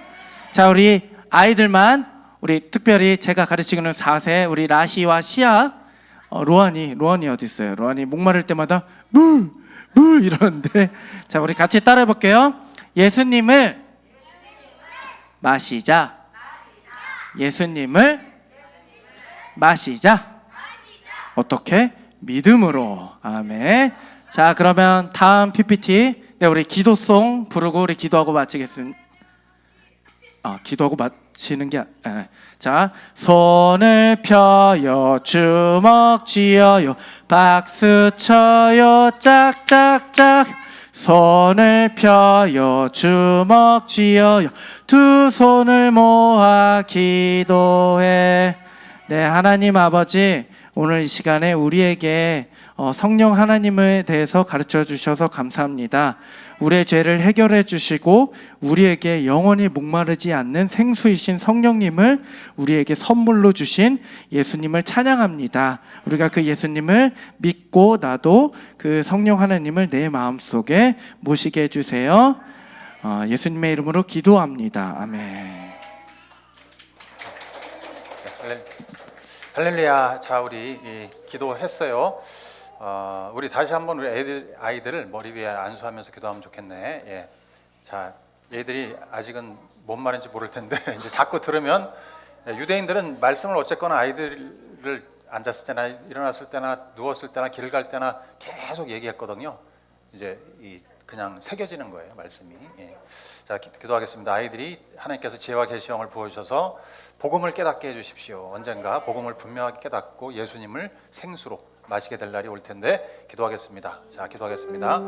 자, 우리 아이들만, 우리 특별히 제가 가르치는 4세 우리 라시와 시아, 로안이 어디 있어요? 로안이 목마를 때마다 물 이러는데, 자, 우리 같이 따라해 볼게요. 예수님을 마시자. 예수님을 마시자. 어떻게? 믿음으로. 아멘. 자, 그러면 다음 PPT. 네, 우리 기도송 부르고 우리 기도하고 마치겠습니다. 기도하고 마치는 게 자, 손을 펴요, 주먹 쥐어요, 박수 쳐요, 짝짝짝. 손을 펴요, 주먹 쥐어요, 두 손을 모아 기도해. 네, 하나님 아버지, 오늘 이 시간에 우리에게 성령 하나님에 대해서 가르쳐 주셔서 감사합니다. 우리의 죄를 해결해 주시고 우리에게 영원히 목마르지 않는 생수이신 성령님을 우리에게 선물로 주신 예수님을 찬양합니다. 우리가 그 예수님을 믿고 나도 그 성령 하나님을 내 마음속에 모시게 해주세요. 예수님의 이름으로 기도합니다. 아멘. 할렐루야. 자, 우리 기도했어요. 우리 다시 한번 우리 아이들을 머리 위에 안수하면서 기도하면 좋겠네. 예. 자, 얘들이 아직은 뭔 말인지 모를 텐데 이제 자꾸 들으면, 유대인들은 말씀을 어쨌거나 아이들을 앉았을 때나 일어났을 때나 누웠을 때나 길 갈 때나 계속 얘기했거든요. 이제 그냥 새겨지는 거예요, 말씀이. 예. 자, 기도하겠습니다. 아이들이 하나님께서 지혜와 계시형을 부어주셔서 복음을 깨닫게 해주십시오. 언젠가 복음을 분명하게 깨닫고 예수님을 생수로 마시게 될 날이 올 텐데 기도하겠습니다. 자, 기도하겠습니다.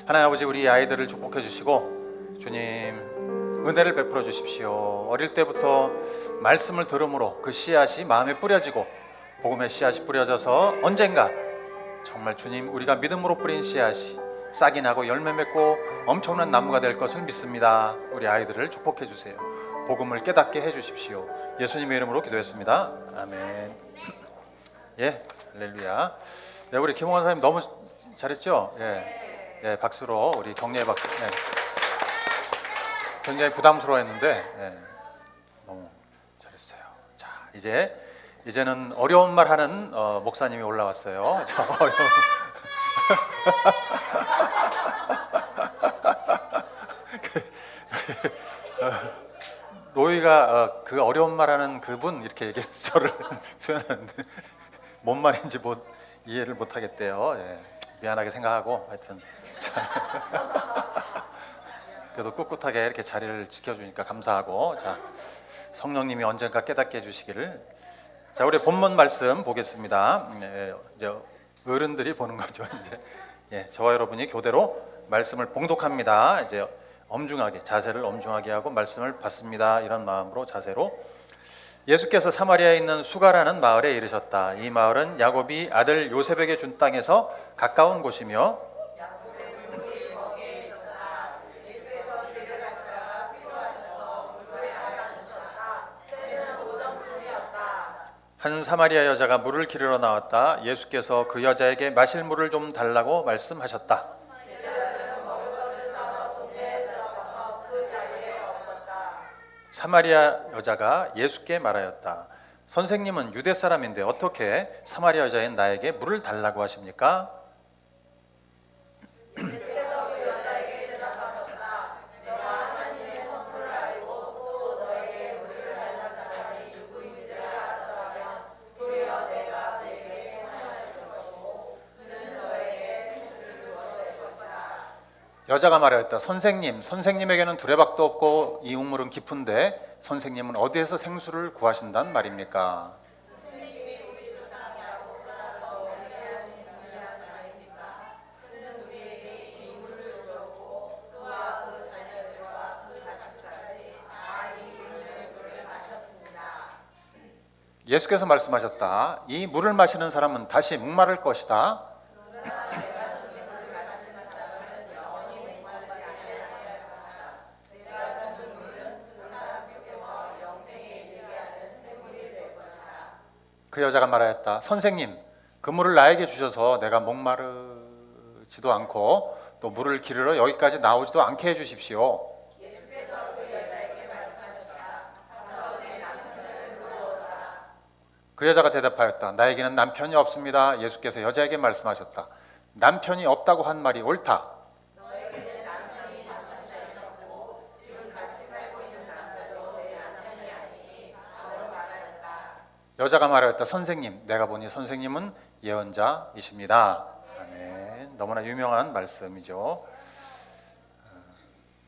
하나님 아버지, 우리 아이들을 축복해 주시고 주님 은혜를 베풀어 주십시오. 어릴 때부터 말씀을 들음으로 그 씨앗이 마음에 뿌려지고 복음의 씨앗이 뿌려져서 언젠가 정말 주님, 우리가 믿음으로 뿌린 씨앗이 싹이 나고 열매 맺고 엄청난 나무가 될 것을 믿습니다. 우리 아이들을 축복해 주세요. 복음을 깨닫게 해 주십시오. 예수님의 이름으로 기도했습니다. 아멘. 예, 할렐루야. 네, 우리 김홍환 선생님 너무 잘했죠? 예, 예, 박수로 우리 격려의 박수. 예. 굉장히 부담스러워했는데 너무 잘했어요. 자, 이제는 어려운 말 하는 목사님이 올라왔어요. 자, 어려운. 로이가 그 어려운 말하는 그분 이렇게 얘기해서 저를 표현하는데 뭔 말인지 이해를 못 하겠대요. 예, 미안하게 생각하고 하여튼 그래도 꿋꿋하게 이렇게 자리를 지켜주니까 감사하고, 자, 성령님이 언젠가 깨닫게 해주시기를. 자, 우리 본문 말씀 보겠습니다. 이제 어른들이 보는 거죠. 이제 저와 여러분이 교대로 말씀을 봉독합니다. 이제 자세를 엄중하게 하고 말씀을 받습니다. 이런 마음으로 자세로 예수께서 사마리아에 있는 수가라는 마을에 이르셨다. 이 마을은 야곱이 아들 요셉에게 준 땅에서 가까운 곳이며 한 사마리아 여자가 물을 기르러 나왔다. 예수께서 그 여자에게 마실 물을 좀 달라고 말씀하셨다. 사마리아 여자가 예수께 말하였다. 선생님은 유대 사람인데 어떻게 사마리아 여자인 나에게 물을 달라고 하십니까? 여자가 말하였다. 선생님, 선생님에게는 두레박도 없고 이 우물은 깊은데 선생님은 어디에서 생수를 구하신단 말입니까? 예수께서 말씀하셨다. 이 물을 마시는 사람은 다시 목마를 것이다. 그 여자가 말하였다. 선생님, 그 물을 나에게 주셔서 내가 목마르지도 않고 또 물을 기르러 여기까지 나오지도 않게 해주십시오. 그 여자가 대답하였다. 나에게는 남편이 없습니다. 예수께서 여자에게 말씀하셨다. 남편이 없다고 한 말이 옳다. 여자가 말하였다. 선생님, 내가 보니 선생님은 예언자이십니다. 아멘. 너무나 유명한 말씀이죠.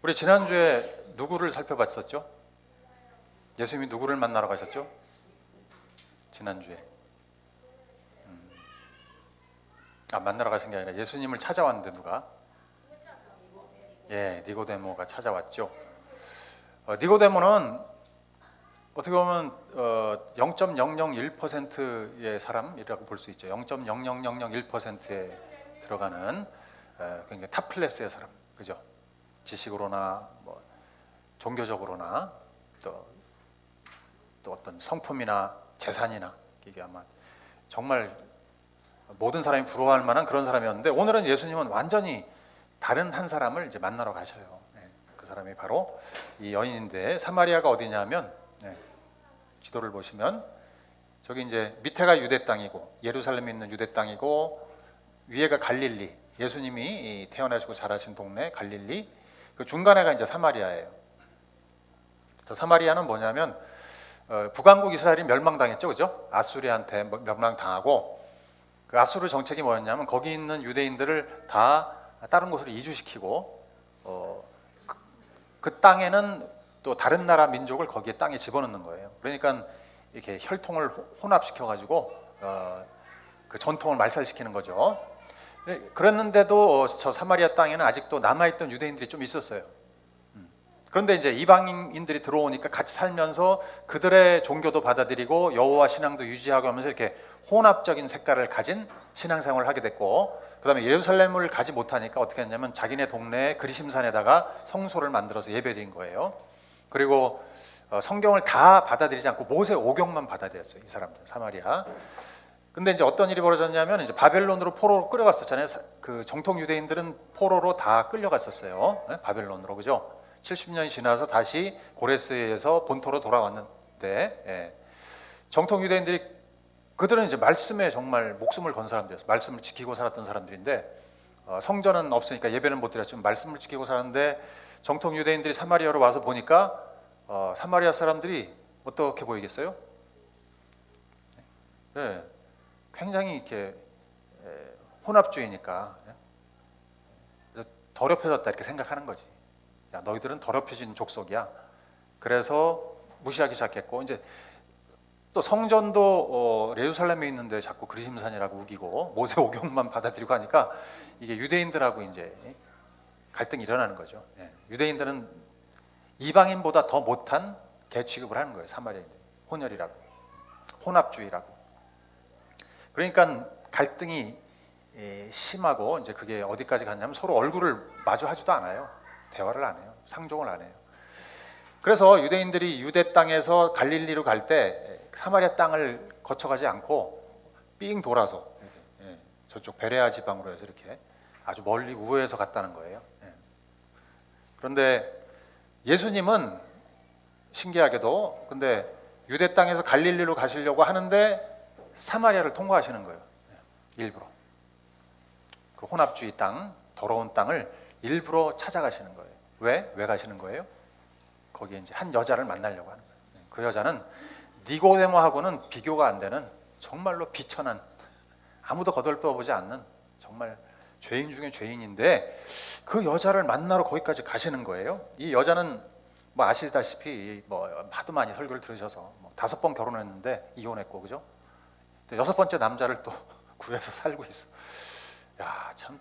우리 지난주에 누구를 살펴봤었죠? 예수님이 누구를 만나러 가셨죠? 지난주에 만나러 가신 게 아니라 예수님을 찾아왔는데 누가? 예, 니고데모가 찾아왔죠. 니고데모는 어떻게 보면 0.001%의 사람이라고 볼 수 있죠. 0.00001%에 들어가는 굉장히 탑 클래스의 사람, 그죠? 지식으로나 뭐 종교적으로나 또 어떤 성품이나 재산이나 이게 아마 정말 모든 사람이 부러워할 만한 그런 사람이었는데 오늘은 예수님은 완전히 다른 한 사람을 이제 만나러 가셔요. 그 사람이 바로 이 여인인데 사마리아가 어디냐면 지도를 보시면 저기 이제 밑에가 유대 땅이고 예루살렘에 있는 유대 땅이고 위에가 갈릴리, 예수님이 태어나시고 자라신 동네 갈릴리, 그 중간에가 이제 사마리아예요. 저 사마리아는 뭐냐면 북왕국 이스라엘이 멸망당했죠, 그죠? 아수리한테 멸망당하고 그 아수르 정책이 뭐였냐면 거기 있는 유대인들을 다 다른 곳으로 이주시키고 그 땅에는 또 다른 나라 민족을 거기에 땅에 집어넣는 거예요. 그러니까 이렇게 혈통을 혼합시켜 가지고 그 전통을 말살시키는 거죠. 그랬는데도 저 사마리아 땅에는 아직도 남아있던 유대인들이 좀 있었어요. 그런데 이제 이방인들이 들어오니까 같이 살면서 그들의 종교도 받아들이고 여호와 신앙도 유지하고 하면서 이렇게 혼합적인 색깔을 가진 신앙생활을 하게 됐고, 그다음에 예루살렘을 가지 못하니까 어떻게 했냐면 자기네 동네에 그리심산에다가 성소를 만들어서 예배드린 거예요. 그리고 성경을 다 받아들이지 않고 모세 오경만 받아들였어요, 이 사람들 사마리아. 근데 이제 어떤 일이 벌어졌냐면 이제 바벨론으로 포로로 끌려갔었잖아요. 그 정통 유대인들은 포로로 다 끌려갔었어요, 바벨론으로, 그죠? 70년이 지나서 다시 고레스에 의해서 본토로 돌아왔는데, 정통 유대인들이 그들은 이제 말씀에 정말 목숨을 건 사람들이었어요. 말씀을 지키고 살았던 사람들인데 성전은 없으니까 예배는 못 드렸지만 말씀을 지키고 살았는데 정통 유대인들이 사마리아로 와서 보니까 사마리아 사람들이 어떻게 보이겠어요? 네, 굉장히 이렇게 혼합주의니까 더럽혀졌다 이렇게 생각하는 거지. 야, 너희들은 더럽혀진 족속이야. 그래서 무시하기 시작했고, 이제 또 성전도 예루살렘에 있는데 자꾸 그리심산이라고 우기고 모세 오경만 받아들이고 하니까 이게 유대인들하고 이제 갈등이 일어나는 거죠. 유대인들은 이방인보다 더 못한 개 취급을 하는 거예요, 사마리아인들. 혼혈이라고, 혼합주의라고. 그러니까 갈등이 심하고 이제 그게 어디까지 갔냐면 서로 얼굴을 마주하지도 않아요. 대화를 안 해요. 상종을 안 해요. 그래서 유대인들이 유대 땅에서 갈릴리로 갈 때 사마리아 땅을 거쳐가지 않고 삥 돌아서 이렇게, 저쪽 베레아 지방으로 해서 이렇게 아주 멀리 우회해서 갔다는 거예요. 그런데 예수님은 신기하게도 근데 유대 땅에서 갈릴리로 가시려고 하는데 사마리아를 통과하시는 거예요. 일부러 그 혼합주의 땅, 더러운 땅을 일부러 찾아가시는 거예요. 왜 가시는 거예요? 거기에 이제 한 여자를 만나려고 하는 거예요. 그 여자는 니고데모하고는 비교가 안 되는 정말로 비천한, 아무도 거들떠보지 않는 정말 죄인 중에 죄인인데 그 여자를 만나러 거기까지 가시는 거예요. 이 여자는 뭐 아시다시피 뭐 하도 많이 설교를 들으셔서 뭐 5번 결혼했는데 이혼했고, 그죠? 6번째 남자를 또 구해서 살고 있어. 야, 참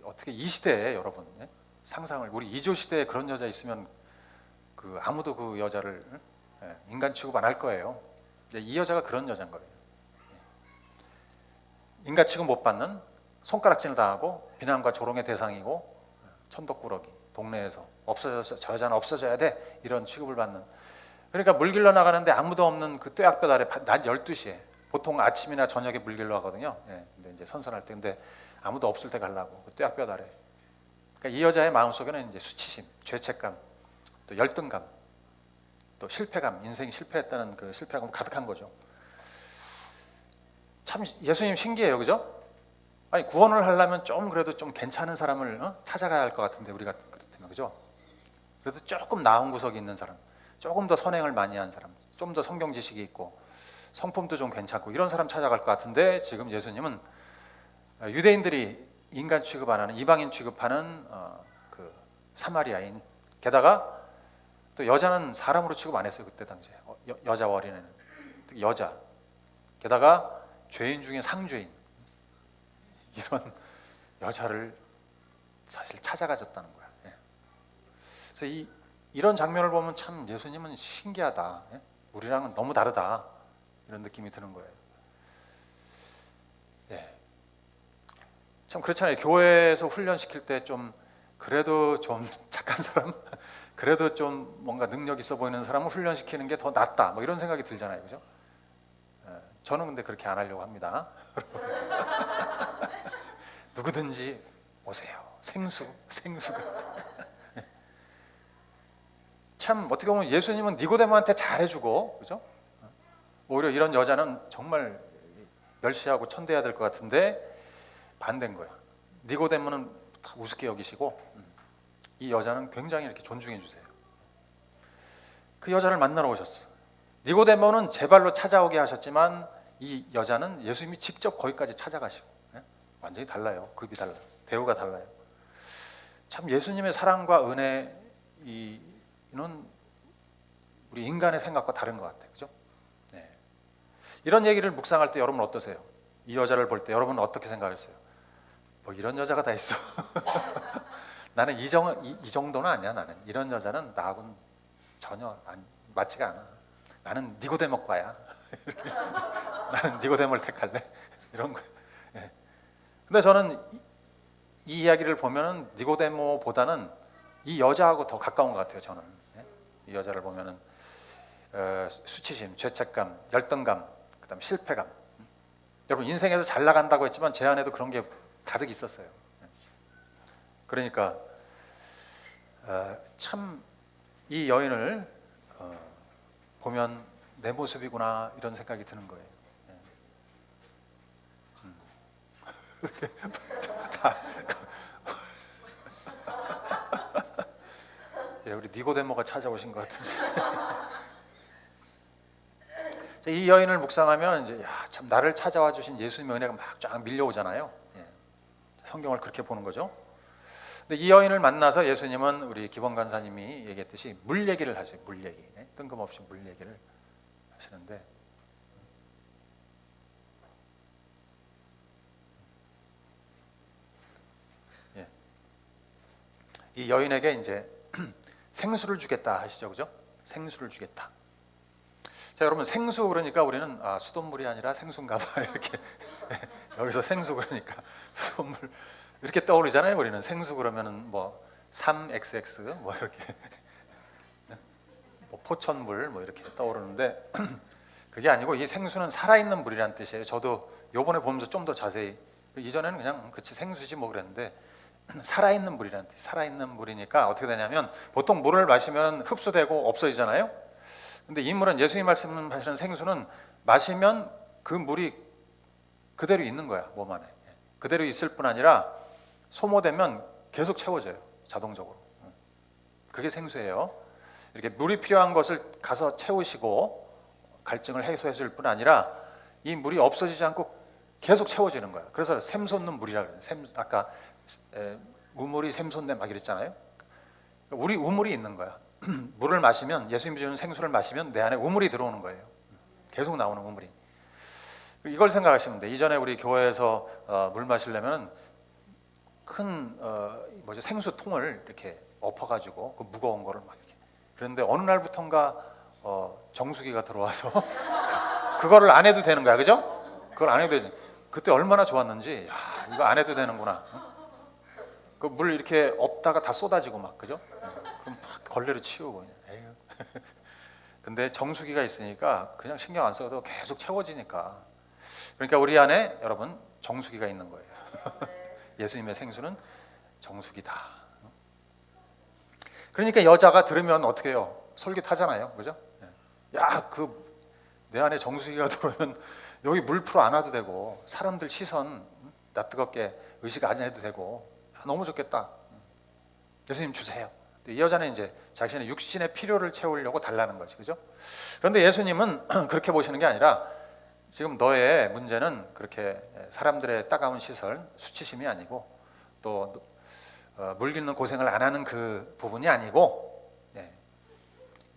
어떻게 이 시대에 여러분, 상상을, 우리 이조 시대에 그런 여자 있으면 그 아무도 그 여자를 인간 취급 안 할 거예요. 이 여자가 그런 여자인 거예요. 인간 취급 못 받는, 손가락질을 당하고 비난과 조롱의 대상이고 천덕꾸러기, 동네에서 없어져서 저 여자는 없어져야 돼, 이런 취급을 받는. 그러니까 물 길러 나가는데 아무도 없는 그 뙤약볕 아래 낮 12시에, 보통 아침이나 저녁에 물 길러 가거든요. 근데 이제 선선할 때, 근데 아무도 없을 때 가려고 그 뙤약볕 아래. 그러니까 이 여자의 마음속에는 이제 수치심, 죄책감, 또 열등감, 또 실패감, 인생이 실패했다는 그 실패감 가득한 거죠. 참 예수님 신기해요, 그죠? 아니 구원을 하려면 좀 그래도 좀 괜찮은 사람을 찾아가야 할 것 같은데, 우리가 그렇다면, 그죠? 그래도 조금 나은 구석이 있는 사람, 조금 더 선행을 많이 한 사람, 좀 더 성경 지식이 있고 성품도 좀 괜찮고 이런 사람 찾아갈 것 같은데, 지금 예수님은 유대인들이 인간 취급 안 하는, 이방인 취급하는 그 사마리아인, 게다가 또 여자는 사람으로 취급 안 했어요 그때 당시에. 여자와 어린애는, 특히 여자, 게다가 죄인 중에 상죄인, 이런 여자를 사실 찾아가셨다는 거야. 그래서 이런 장면을 보면 참 예수님은 신기하다, 우리랑은 너무 다르다, 이런 느낌이 드는 거예요. 참 그렇잖아요. 교회에서 훈련시킬 때 좀 그래도 좀 착한 사람, 그래도 좀 뭔가 능력 있어 보이는 사람을 훈련시키는 게 더 낫다, 뭐 이런 생각이 들잖아요, 그죠? 저는 근데 그렇게 안 하려고 합니다. 누구든지 오세요. 생수가. 참 어떻게 보면 예수님은 니고데모한테 잘해주고, 그죠? 오히려 이런 여자는 정말 멸시하고 천대해야 될 것 같은데 반대인 거야. 니고데모는 다 우습게 여기시고 이 여자는 굉장히 이렇게 존중해 주세요. 그 여자를 만나러 오셨어요. 니고데모는 제 발로 찾아오게 하셨지만 이 여자는 예수님이 직접 거기까지 찾아가시고, 완전히 달라요. 급이 달라요. 대우가 달라요. 참 예수님의 사랑과 은혜, 이는 우리 인간의 생각과 다른 것 같아요, 그죠? 이런 얘기를 묵상할 때 여러분 어떠세요? 이 여자를 볼 때 여러분은 어떻게 생각했어요? 뭐 이런 여자가 다 있어. 나는 이 정도는 아니야. 나는 이런 여자는 나하고는 전혀 맞지가 않아. 나는 니고데모과야. 나는 니고데모를 택할래. 이런 거. 근데 저는 이 이야기를 보면은 니고데모보다는 이 여자하고 더 가까운 것 같아요. 저는 이 여자를 보면은 수치심, 죄책감, 열등감, 그다음 실패감. 여러분 인생에서 잘 나간다고 했지만 제 안에도 그런 게 가득 있었어요. 그러니까 참 이 여인을 보면 내 모습이구나, 이런 생각이 드는 거예요. 우리 니고데모가 찾아오신 것 같은데. 이 여인을 묵상하면 이제 참 나를 찾아와 주신 예수님의 은혜가 막 쫙 밀려오잖아요. 성경을 그렇게 보는 거죠. 근데 이 여인을 만나서 예수님은 우리 기범 간사님이 얘기했듯이 물 얘기를 하세요. 물 얘기. 뜬금없이 물 얘기를 하시는데, 이 여인에게 이제 생수를 주겠다 하시죠, 그죠? 생수를 주겠다. 자, 여러분 생수 그러니까 우리는 수돗물이 아니라 생수인가 봐 이렇게 여기서 생수 그러니까 수돗물 이렇게 떠오르잖아요. 우리는 생수 그러면은 뭐 3XX 뭐 이렇게 뭐 포천물 뭐 이렇게 떠오르는데 그게 아니고 이 생수는 살아있는 물이라는 뜻이에요. 저도 요번에 보면서 좀 더 자세히, 이전에는 그냥 그치 생수지 뭐 그랬는데 살아있는 물이라는 뜻. 살아있는 물이니까 어떻게 되냐면 보통 물을 마시면 흡수되고 없어지잖아요. 근데 이 물은 예수님 말씀하시는 생수는 마시면 그 물이 그대로 있는 거야, 몸 안에. 그대로 있을 뿐 아니라 소모되면 계속 채워져요, 자동적으로. 그게 생수예요. 이렇게 물이 필요한 것을 가서 채우시고 갈증을 해소했을 뿐 아니라 이 물이 없어지지 않고 계속 채워지는 거야. 그래서 샘솟는 물이라 그래요. 아까 우물이 샘솟네 막 이랬잖아요. 우리 우물이 있는 거야. 물을 마시면, 예수님이 주는 생수를 마시면 내 안에 우물이 들어오는 거예요. 계속 나오는 우물이. 이걸 생각하시면 돼. 이전에 우리 교회에서 물 마시려면 큰 생수통을 이렇게 엎어가지고 그 무거운 거를 막 이렇게. 그런데 어느 날부턴가 정수기가 들어와서 그거를 안 해도 되는 거야, 그죠? 그걸 안 해도 되지. 그때 얼마나 좋았는지, 야, 이거 안 해도 되는구나. 그 물 이렇게 엎다가 다 쏟아지고 막, 그죠? 그럼 팍 걸레로 치우고 그냥. 에휴. 근데 정수기가 있으니까 그냥 신경 안 써도 계속 채워지니까. 그러니까 우리 안에 여러분 정수기가 있는 거예요. 예수님의 생수는 정수기다. 그러니까 여자가 들으면 어떻게 해요? 솔깃하잖아요, 그죠? 야, 그 내 안에 정수기가 들어오면 여기 물 풀어 안 와도 되고 사람들 시선 나 뜨겁게 의식 안 해도 되고 너무 좋겠다. 예수님 주세요. 이 여자는 이제 자신의 육신의 필요를 채우려고 달라는 거지, 그죠? 그런데 예수님은 그렇게 보시는 게 아니라 지금 너의 문제는 그렇게 사람들의 따가운 시설, 수치심이 아니고 또 물리는 고생을 안 하는 그 부분이 아니고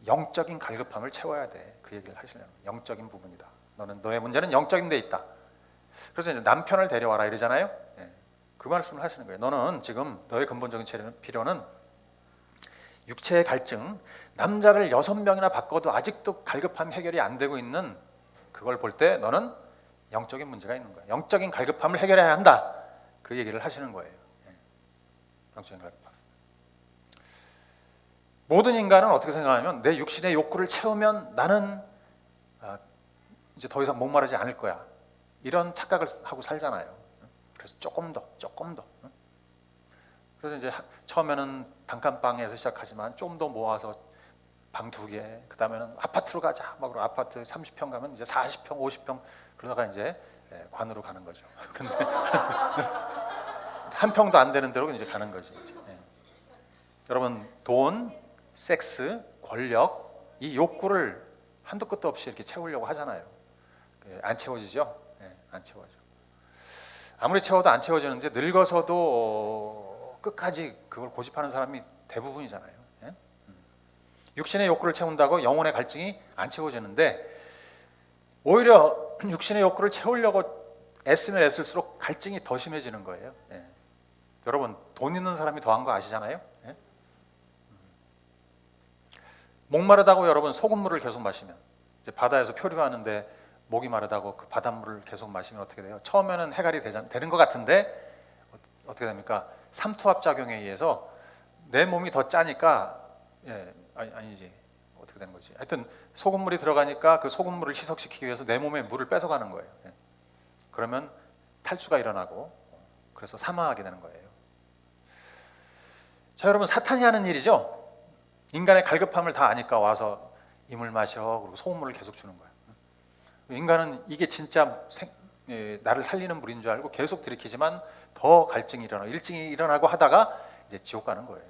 영적인 갈급함을 채워야 돼. 그 얘기를 하시려면 영적인 부분이다. 너의 문제는 영적인 데 있다. 그래서 이제 남편을 데려와라 이러잖아요. 그 말씀을 하시는 거예요. 너는 지금 너의 근본적인 필요는 육체의 갈증, 남자를 6명이나 바꿔도 아직도 갈급함 해결이 안 되고 있는 그걸 볼 때 너는 영적인 문제가 있는 거야. 영적인 갈급함을 해결해야 한다. 그 얘기를 하시는 거예요. 영적인 갈급함. 모든 인간은 어떻게 생각하면 내 육신의 욕구를 채우면 나는 이제 더 이상 목마르지 않을 거야. 이런 착각을 하고 살잖아요. 그래서 조금 더. 그래서 이제 처음에는 단칸방에서 시작하지만 좀 더 모아서 방 2개, 그 다음에는 아파트로 가자. 막 아파트 30평 가면 이제 40평, 50평 그러다가 이제 관으로 가는 거죠. 근데 한 평도 안 되는 데로 이제 가는 거지. 여러분 돈, 섹스, 권력 이 욕구를 한도 끝도 없이 이렇게 채우려고 하잖아요. 안 채워지죠? 안 채워져. 아무리 채워도 안 채워지는데 늙어서도 끝까지 그걸 고집하는 사람이 대부분이잖아요. 육신의 욕구를 채운다고 영혼의 갈증이 안 채워지는데 오히려 육신의 욕구를 채우려고 애쓰면 애쓸수록 갈증이 더 심해지는 거예요. 여러분 돈 있는 사람이 더한 거 아시잖아요. 목마르다고 여러분 소금물을 계속 마시면 이제 바다에서 표류하는데 목이 마르다고 그 바닷물을 계속 마시면 어떻게 돼요? 처음에는 해갈이 되는 것 같은데 어떻게 됩니까? 삼투압 작용에 의해서 내 몸이 더 짜니까 아니지 어떻게 되는 거지? 하여튼 소금물이 들어가니까 그 소금물을 희석시키기 위해서 내 몸에 물을 뺏어가는 거예요. 그러면 탈수가 일어나고 그래서 사망하게 되는 거예요. 자, 여러분 사탄이 하는 일이죠. 인간의 갈급함을 다 아니까 와서 이 물 마셔 그리고 소금물을 계속 주는 거예요. 인간은 이게 진짜 나를 살리는 물인 줄 알고 계속 들이키지만 더 갈증이 일어나고 일증이 일어나고 하다가 이제 지옥 가는 거예요.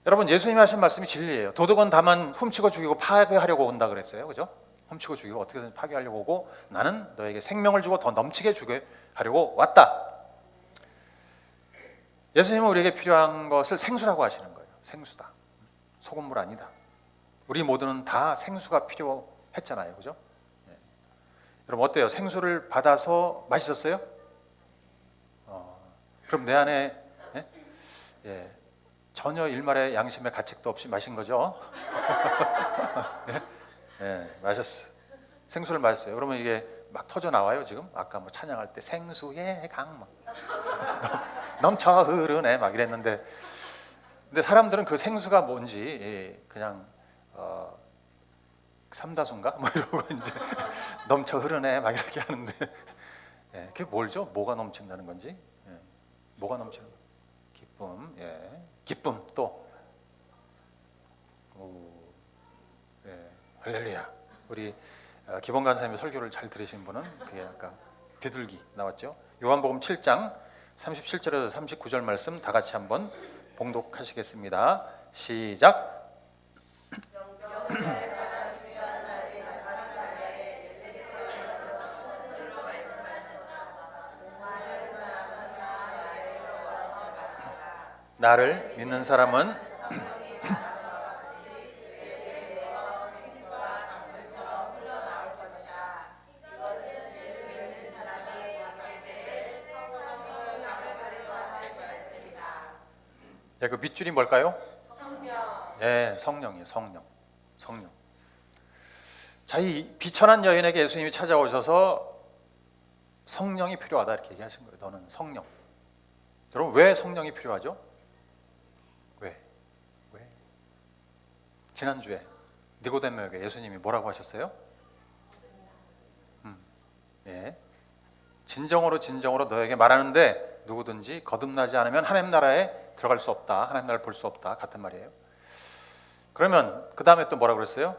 여러분 예수님이 하신 말씀이 진리예요. 도둑은 다만 훔치고 죽이고 파괴하려고 온다 그랬어요. 그죠? 훔치고 죽이고 어떻게든 파괴하려고 오고 나는 너에게 생명을 주고 더 넘치게 주게 하려고 왔다. 예수님은 우리에게 필요한 것을 생수라고 하시는 거예요. 생수다. 소금물 아니다. 우리 모두는 다 생수가 필요했잖아요. 그죠? 여러분 어때요? 생수를 받아서 마셨어요? 그럼 내 안에 전혀 일말의 양심의 가책도 없이 마신 거죠. 네? 네, 마셨어. 생수를 마셨어요. 그러면 이게 막 터져 나와요. 지금 아까 뭐 찬양할 때 생수의 강 막 넘쳐 흐르네 막 이랬는데, 근데 사람들은 그 생수가 뭔지 그냥 삼다수인가 뭐 이러고 이제 넘쳐 흐르네 막 이렇게 하는데, 예, 그게 뭘죠? 뭐가 넘친다는 건지, 예, 뭐가 넘치는 거? 기쁨, 예, 기쁨 또, 예, 할렐루야. 우리 기본 간사님의 설교를 잘 들으신 분은 그게 아까 비둘기 나왔죠? 요한복음 7장 37절에서 39절 말씀 다 같이 한번 봉독하시겠습니다. 시작. 나를 믿는 사람은 그 밑줄이 뭘까요? 성령. 네, 성령이에요. 성령. 자, 이 비천한 여인에게 예수님이 찾아오셔서 성령이 필요하다 이렇게 얘기하신 거예요. 너는 성령. 여러분, 왜 성령이 필요하죠? 왜? 지난주에 니고데모에게 예수님이 뭐라고 하셨어요? 예. 진정으로 너에게 말하는데 누구든지 거듭나지 않으면 하나님 나라에 들어갈 수 없다. 하나님 나라를 볼 수 없다. 같은 말이에요. 그러면 그 다음에 또 뭐라 그랬어요?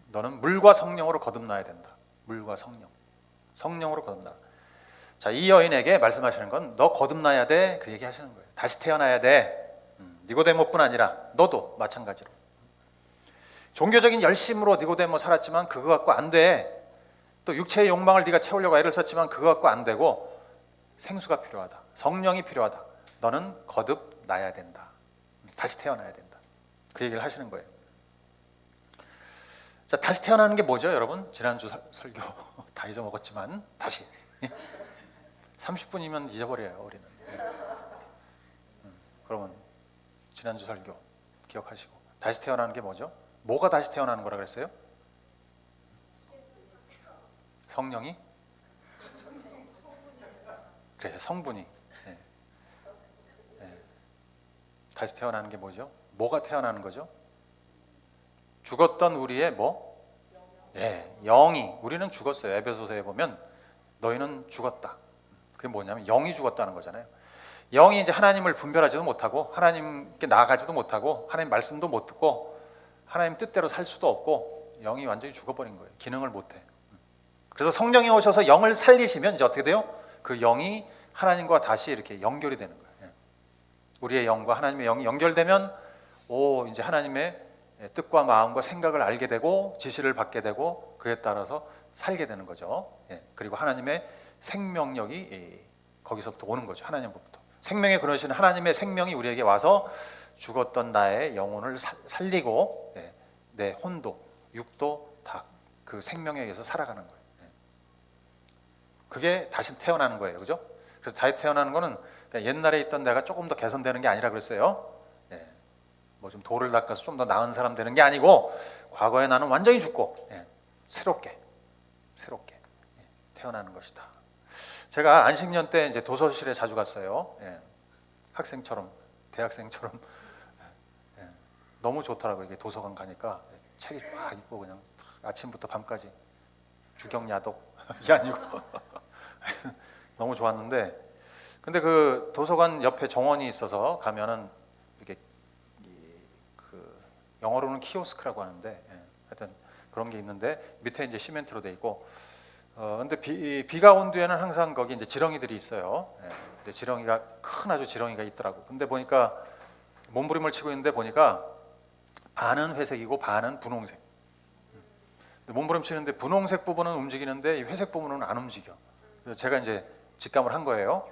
너는 물과 성령으로 거듭나야 된다. 물과 성령으로 거듭나. 자, 이 여인에게 말씀하시는 건 너 거듭나야 돼. 그 얘기 하시는 거예요. 다시 태어나야 돼. 니고데모뿐 아니라 너도 마찬가지로. 종교적인 열심으로 니고데모 살았지만 그거 갖고 안 돼. 또 육체의 욕망을 네가 채우려고 애를 썼지만 그거 갖고 안 되고 생수가 필요하다. 성령이 필요하다. 너는 거듭나야 된다. 다시 태어나야 된다. 그 얘기를 하시는 거예요. 자, 다시 태어나는 게 뭐죠, 여러분? 지난주 설교 다 잊어먹었지만 다시 30분이면 잊어버려요, 우리는. 그러면 지난주 설교 기억하시고, 다시 태어나는 게 뭐죠? 뭐가 다시 태어나는 거라 그랬어요? 성령이? 그래, 성분이. 네. 네. 다시 태어나는 게 뭐죠? 뭐가 태어나는 거죠? 죽었던 우리의 뭐? 예, 영이. 우리는 죽었어요. 에베소서에 보면 너희는 죽었다. 그게 뭐냐면 영이 죽었다는 거잖아요. 영이 이제 하나님을 분별하지도 못하고 하나님께 나아가지도 못하고 하나님 말씀도 못 듣고 하나님 뜻대로 살 수도 없고 영이 완전히 죽어버린 거예요. 기능을 못해. 그래서 성령이 오셔서 영을 살리시면 이제 어떻게 돼요? 그 영이 하나님과 다시 이렇게 연결이 되는 거예요. 우리의 영과 하나님의 영이 연결되면 이제 하나님의 뜻과 마음과 생각을 알게 되고 지시를 받게 되고 그에 따라서 살게 되는 거죠. 그리고 하나님의 생명력이 거기서부터 오는 거죠. 하나님으로부터. 생명의 근원이신 하나님의 생명이 우리에게 와서 죽었던 나의 영혼을 살리고 내 혼도, 육도 다 그 생명에 의해서 살아가는 거예요. 그게 다시 태어나는 거예요. 그죠? 그래서 다시 태어나는 거는 옛날에 있던 내가 조금 더 개선되는 게 아니라 그랬어요. 뭐 좀 돌을 닦아서 좀 더 나은 사람 되는 게 아니고 과거에 나는 완전히 죽고 새롭게 태어나는 것이다. 제가 안식년 때 이제 도서실에 자주 갔어요. 학생처럼, 대학생처럼. 너무 좋더라고요. 이게 도서관 가니까 책이 막 있고 그냥 아침부터 밤까지 주경야독 이게 아니고 너무 좋았는데, 근데 그 도서관 옆에 정원이 있어서 가면은 이렇게 그 영어로는 키오스크라고 하는데 하여튼 그런 게 있는데 밑에 이제 시멘트로 돼 있고 근데 비가 온 뒤에는 항상 거기 이제 지렁이들이 있어요. 근데 지렁이가 큰 아주 지렁이가 있더라고. 근데 보니까 몸부림을 치고 있는데 보니까 반은 회색이고 반은 분홍색. 몸부림 치는데 분홍색 부분은 움직이는데 이 회색 부분은 안 움직여. 그래서 제가 이제 직감을 한 거예요.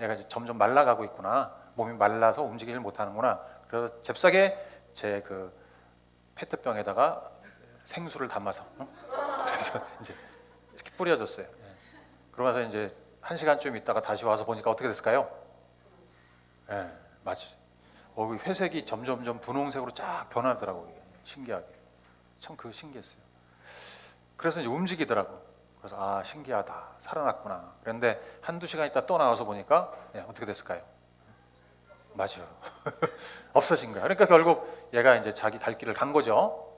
얘가 이제 점점 말라가고 있구나. 몸이 말라서 움직이질 못하는구나. 그래서 잽싸게 제 그 페트병에다가 생수를 담아서 그래서 이제 이렇게 뿌려줬어요. 예. 그러면서 이제 1시간쯤 있다가 다시 와서 보니까 어떻게 됐을까요? 예, 맞지. 그 회색이 점점점 분홍색으로 쫙 변하더라고요. 신기하게. 참 그거 신기했어요. 그래서 이제 움직이더라고. 그래서 아, 신기하다. 살아났구나. 그런데 한두 시간 있다 또 나와서 보니까 어떻게 됐을까요? 맞아요. 없어진 거야. 그러니까 결국 얘가 이제 자기 갈 길을 간 거죠.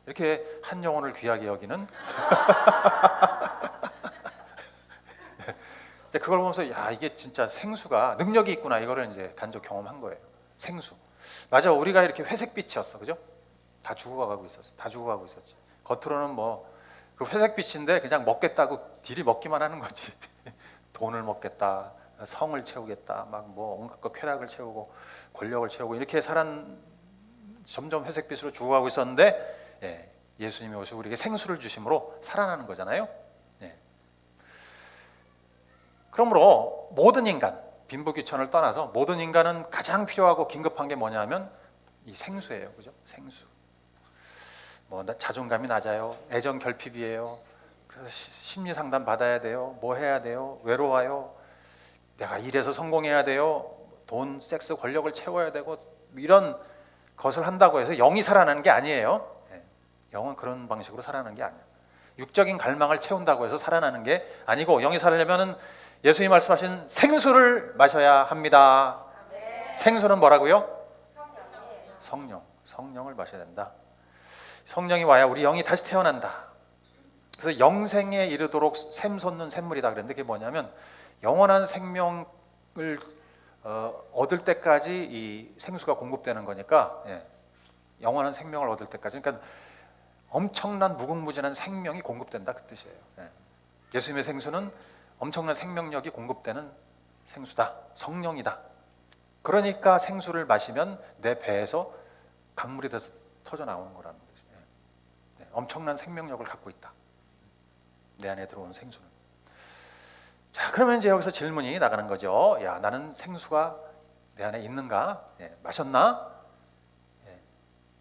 이렇게 한 영혼을 귀하게 여기는. 그걸 보면서 야, 이게 진짜 생수가 능력이 있구나. 이거를 이제 간접 경험한 거예요. 생수. 맞아. 우리가 이렇게 회색빛이었어. 그죠? 다 죽어가고 있었어. 다 죽어가고 있었지. 겉으로는 뭐 그 회색빛인데 그냥 먹겠다고 딜이 먹기만 하는 거지. 돈을 먹겠다. 성을 채우겠다. 막 뭐 온갖 거 쾌락을 채우고 권력을 채우고 이렇게 점점 회색빛으로 죽어가고 있었는데 예수님이 오셔서 우리에게 생수를 주심으로 살아나는 거잖아요. 그러므로 모든 인간, 빈부귀천을 떠나서 모든 인간은 가장 필요하고 긴급한 게 뭐냐면 이 생수예요. 그죠? 생수. 뭐 자존감이 낮아요. 애정 결핍이에요. 그래서 심리 상담 받아야 돼요. 뭐 해야 돼요? 외로워요. 내가 일해서 성공해야 돼요. 돈, 섹스, 권력을 채워야 되고 이런 것을 한다고 해서 영이 살아나는 게 아니에요. 영은 그런 방식으로 살아나는 게 아니에요. 육적인 갈망을 채운다고 해서 살아나는 게 아니고 영이 살려면은 예수님 말씀하신 생수를 마셔야 합니다. 생수는 뭐라고요? 성령을 마셔야 된다. 성령이 와야 우리 영이 다시 태어난다. 그래서 영생에 이르도록 샘솟는 샘물이다 그랬는데 그게 뭐냐면 영원한 생명을 얻을 때까지 이 생수가 공급되는 거니까 영원한 생명을 얻을 때까지 그러니까 엄청난 무궁무진한 생명이 공급된다 그 뜻이에요. 예수님의 생수는 엄청난 생명력이 공급되는 생수다. 성령이다. 그러니까 생수를 마시면 내 배에서 강물이 돼서 터져 나오는 거라는 거죠. 엄청난 생명력을 갖고 있다. 내 안에 들어오는 생수는. 자, 그러면 이제 여기서 질문이 나가는 거죠. 야, 나는 생수가 내 안에 있는가? 마셨나?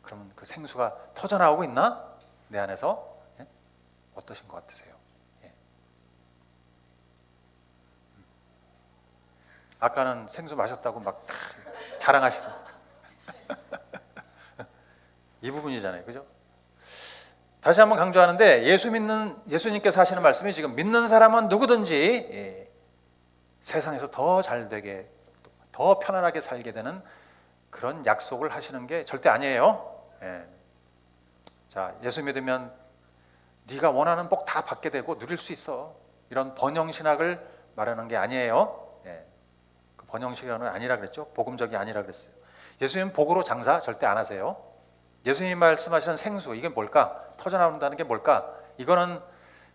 그럼 그 생수가 터져 나오고 있나? 내 안에서 어떠신 것 같으세요? 아까는 생수 마셨다고 막 자랑하시던데 이 부분이잖아요, 그죠? 다시 한번 강조하는데 예수님께서 하시는 말씀이 지금 믿는 사람은 누구든지 세상에서 더 잘되게 더 편안하게 살게 되는 그런 약속을 하시는 게 절대 아니에요. 자, 예수 믿으면 네가 원하는 복 다 받게 되고 누릴 수 있어. 이런 번영신학을 말하는 게 아니에요. 그 번영신학은 아니라 그랬죠. 복음적이 아니라 그랬어요. 예수님 복으로 장사 절대 안 하세요. 예수님 말씀하시는 생수 이게 뭘까? 터져나온다는 게 뭘까? 이거는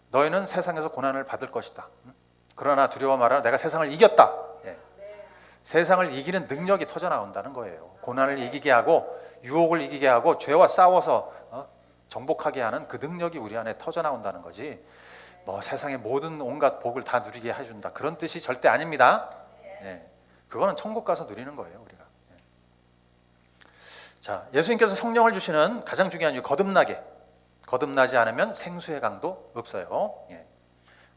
너희는 세상에서 고난을 받을 것이다. 그러나 두려워 말아라. 내가 세상을 이겼다. 세상을 이기는 능력이 터져나온다는 거예요. 고난을 이기게 하고 유혹을 이기게 하고 죄와 싸워서 정복하게 하는 그 능력이 우리 안에 터져나온다는 거지. 뭐 세상의 모든 온갖 복을 다 누리게 해준다. 그런 뜻이 절대 아닙니다. 그거는 천국 가서 누리는 거예요, 우리가. 자, 예수님께서 성령을 주시는 가장 중요한 이유 거듭나지 않으면 생수의 강도 없어요.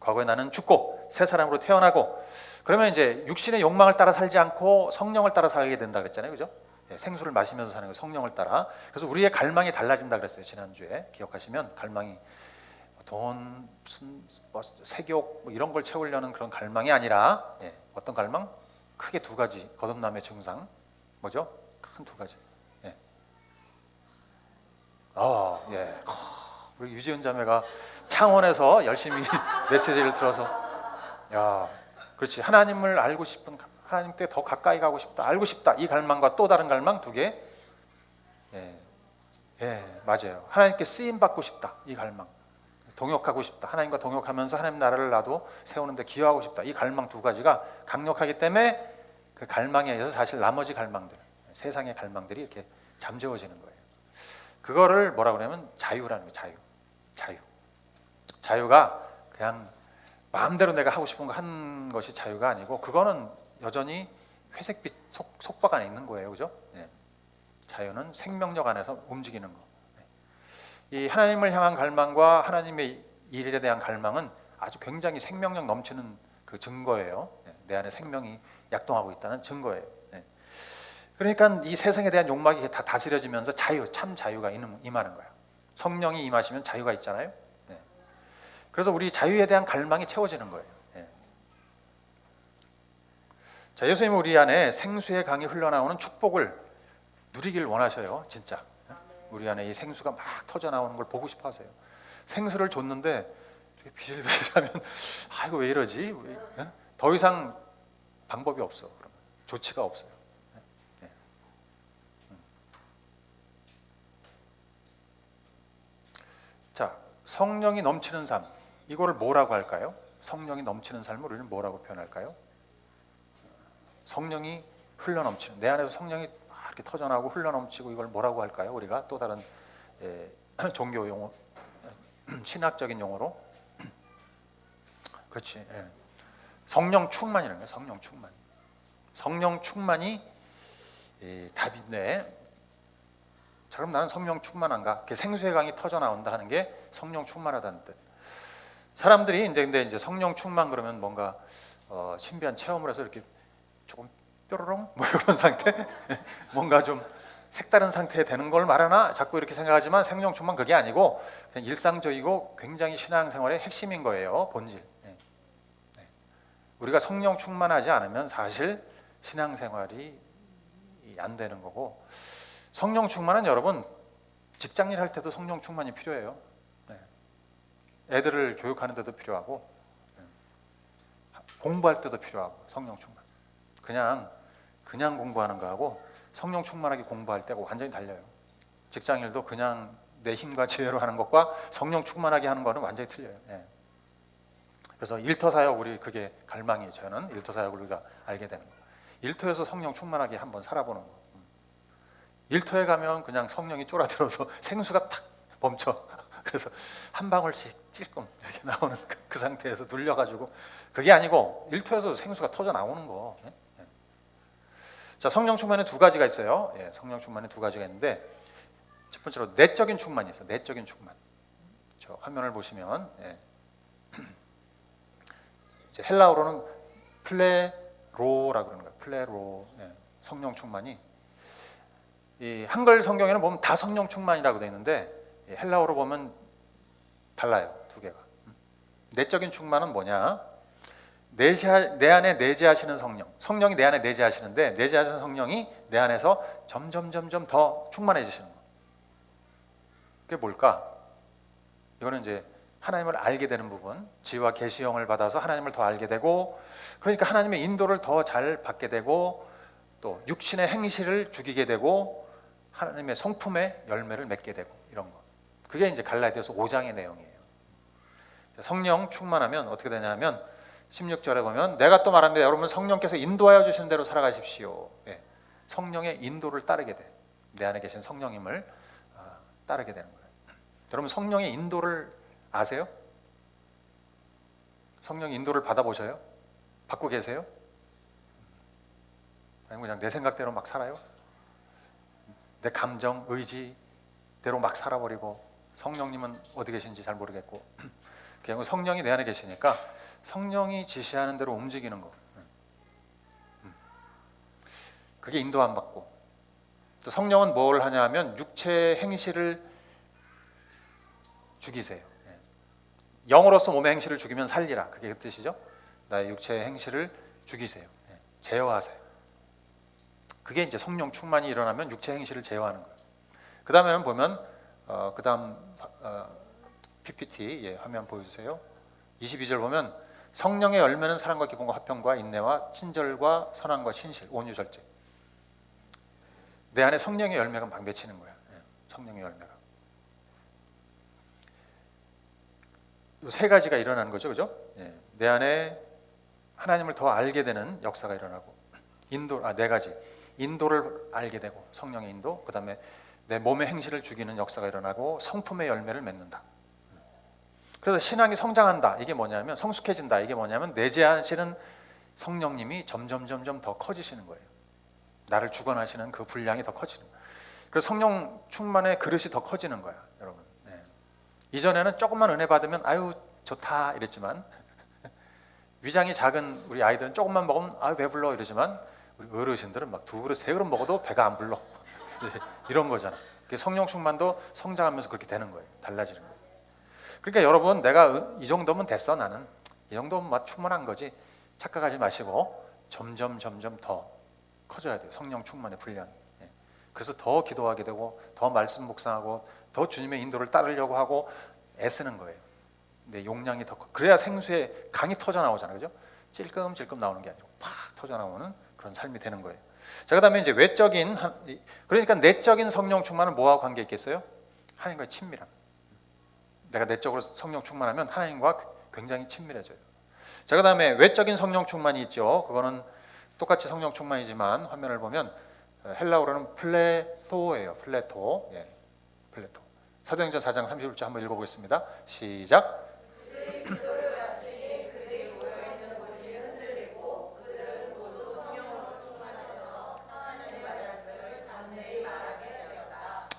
과거에 나는 죽고 새 사람으로 태어나고 그러면 이제 육신의 욕망을 따라 살지 않고 성령을 따라 살게 된다 그랬잖아요, 그죠? 생수를 마시면서 사는 거 성령을 따라. 그래서 우리의 갈망이 달라진다 그랬어요. 지난주에 기억하시면 갈망이 돈, 무슨 뭐 색욕 뭐 이런 걸 채우려는 그런 갈망이 아니라 어떤 갈망? 크게 두 가지 거듭남의 증상 뭐죠? 큰 두 가지. 우리 유지은 자매가 창원에서 열심히 메시지를 들어서 야, 그렇지. 하나님을 알고 싶은 하나님께 더 가까이 가고 싶다. 알고 싶다. 이 갈망과 또 다른 갈망 두 개. 맞아요. 하나님께 쓰임 받고 싶다. 이 갈망. 동역하고 싶다. 하나님과 동역하면서 하나님 나라를 나도 세우는데 기여하고 싶다. 이 갈망 두 가지가 강력하기 때문에 그 갈망에 의해서 사실 나머지 갈망들, 세상의 갈망들이 이렇게 잠재워지는 거예요. 그거를 뭐라 그러냐면 자유라는 거예요. 자유가 그냥 마음대로 내가 하고 싶은 거 한 것이 자유가 아니고 그거는 여전히 회색빛 속박 안에 있는 거예요, 그죠? 자유는 생명력 안에서 움직이는 거. 이 하나님을 향한 갈망과 하나님의 일에 대한 갈망은 아주 굉장히 생명력 넘치는 그 증거예요. 내 안에 생명이 약동하고 있다는 증거예요. 그러니까 이 세상에 대한 욕망이 다 다스려지면서 참 자유가 임하는 거야. 성령이 임하시면 자유가 있잖아요. 네. 그래서 우리 자유에 대한 갈망이 채워지는 거예요. 네. 자, 예수님은 우리 안에 생수의 강이 흘러나오는 축복을 누리길 원하셔요. 진짜 우리 안에 이 생수가 막 터져 나오는 걸 보고 싶어 하세요. 생수를 줬는데 되게 비실비실하면 아 이거 왜 이러지? 더 이상 방법이 없어. 그러면 조치가 없어요. 네. 자, 성령이 넘치는 삶, 이거를 뭐라고 할까요? 성령이 넘치는 삶을 우리는 뭐라고 표현할까요? 성령이 흘러넘치는, 내 안에서 성령이 이렇게 터져나오고 흘러넘치고, 이걸 뭐라고 할까요? 우리가 또 다른 종교 용어, 신학적인 용어로, 그렇지, 성령 충만이라는 거예요. 성령 충만. 성령 충만이 답인데, 자, 그럼 나는 성령 충만한가? 생수의 강이 터져 나온다 하는 게 성령 충만하다는 뜻. 사람들이 근데 성령 충만 그러면 뭔가 신비한 체험을 해서 이렇게 조금 뾰로롱 뭐 이런 상태, 뭔가 좀 색다른 상태에 되는 걸 말하나 자꾸 이렇게 생각하지만, 성령 충만 그게 아니고 그냥 일상적이고 굉장히 신앙생활의 핵심인 거예요. 본질. 우리가 성령 충만하지 않으면 사실 신앙생활이 안 되는 거고, 성령 충만은 여러분 직장일 할 때도 성령 충만이 필요해요. 애들을 교육하는 데도 필요하고, 공부할 때도 필요하고. 성령 충만. 그냥 공부하는 거하고 성령 충만하게 공부할 때가 완전히 달라요. 직장일도 그냥 내 힘과 지혜로 하는 것과 성령 충만하게 하는 거는 완전히 틀려요. 그래서 일터사역, 우리 그게 갈망이에요. 저는 일터사역을 우리가 알게 되는 거. 일터에서 성령 충만하게 한번 살아보는 거. 일터에 가면 그냥 성령이 쫄아들어서 생수가 탁 멈춰. 그래서 한 방울씩 찔끔 이렇게 나오는 그 상태에서 눌려가지고, 그게 아니고 일터에서 생수가 터져 나오는 거. 자, 성령 충만에 두 가지가 있어요. 성령 충만에 두 가지가 있는데, 첫 번째로 내적인 충만이 있어요. 내적인 충만. 저 화면을 보시면 이제 헬라어로는 플레로라고 그러는 거예요. 플레로. 성령 충만이, 이 한글 성경에는 보면 다 성령 충만이라고 되어 있는데, 헬라어로 보면 달라요. 두 개가. 내적인 충만은 뭐냐? 내 안에 내재하시는 성령이 내 안에 내재하시는데, 내재하시는 성령이 내 안에서 점점 더 충만해지시는 거. 그게 뭘까? 이거는 이제 하나님을 알게 되는 부분, 지와 계시형을 받아서 하나님을 더 알게 되고, 그러니까 하나님의 인도를 더 잘 받게 되고, 또 육신의 행실을 죽이게 되고, 하나님의 성품의 열매를 맺게 되고, 이런 거. 그게 이제 갈라디아서 5장의 내용이에요. 성령 충만하면 어떻게 되냐면 16절에 보면, 내가 또 말합니다. 여러분 성령께서 인도하여 주시는 대로 살아가십시오. 성령의 인도를 따르게 돼. 내 안에 계신 성령님을 따르게 되는 거예요. 여러분 성령의 인도를 아세요? 성령의 인도를 받아보셔요? 받고 계세요? 아니면 그냥 내 생각대로 막 살아요? 내 감정, 의지대로 막 살아버리고, 성령님은 어디 계신지 잘 모르겠고, 그냥 성령이 내 안에 계시니까 성령이 지시하는 대로 움직이는 거, 그게 인도 안 받고. 또 성령은 뭘 하냐 하면 육체의 행실을 죽이세요. 영으로서 몸의 행실을 죽이면 살리라, 그게 그 뜻이죠. 나의 육체의 행실을 죽이세요. 제어하세요. 그게 이제 성령 충만이 일어나면 육체 행실을 제어하는 거예요. 그 다음에는 보면 그 다음 PPT 화면 보여주세요. 22절 보면, 성령의 열매는 사랑과 기쁨과 화평과 인내와 친절과 선함과 신실, 온유 절제. 내 안에 성령의 열매가 막 맺히는 거야. 성령의 열매가. 이 세 가지가 일어나는 거죠, 그죠? 내 안에 하나님을 더 알게 되는 역사가 일어나고, 네 가지. 인도를 알게 되고, 성령의 인도. 그 다음에 내 몸의 행실을 죽이는 역사가 일어나고, 성품의 열매를 맺는다. 그래서 신앙이 성장한다, 이게 뭐냐면, 성숙해진다, 이게 뭐냐면, 내재하시는 성령님이 점점 더 커지시는 거예요. 나를 주관하시는 그 분량이 더 커지는 거예요. 그래서 성령 충만의 그릇이 더 커지는 거야, 여러분. 이전에는 조금만 은혜 받으면 아유 좋다 이랬지만, 위장이 작은 우리 아이들은 조금만 먹으면 아유 배불러 이러지만, 우리 어르신들은 막 2그릇 3그릇 먹어도 배가 안 불러. 이런 거잖아. 성령 충만도 성장하면서 그렇게 되는 거예요. 달라지는 거예요. 그러니까 여러분, 내가 이 정도면 됐어, 나는 이 정도면 막 충분한 거지, 착각하지 마시고 점점 더 커져야 돼요. 성령 충만의 훈련. 예. 그래서 더 기도하게 되고 더 말씀 묵상하고 더 주님의 인도를 따르려고 하고 애쓰는 거예요. 근데 용량이 더 커. 그래야 생수의 강이 터져 나오잖아요, 그죠? 찔끔찔끔 나오는 게 아니고 팍 터져 나오는 그런 삶이 되는 거예요. 자, 그다음에 이제 외적인, 그러니까 내적인 성령 충만은 뭐하고 관계 있겠어요? 하나님과의 친밀함. 내가 내적으로 성령 충만하면 하나님과 굉장히 친밀해져요. 자, 그다음에 외적인 성령 충만이 있죠. 그거는 똑같이 성령 충만이지만 화면을 보면 헬라어로는 플레토예요. 플레토. 예. 플레토. 사도행전 4장 31절 한번 읽어보겠습니다. 시작.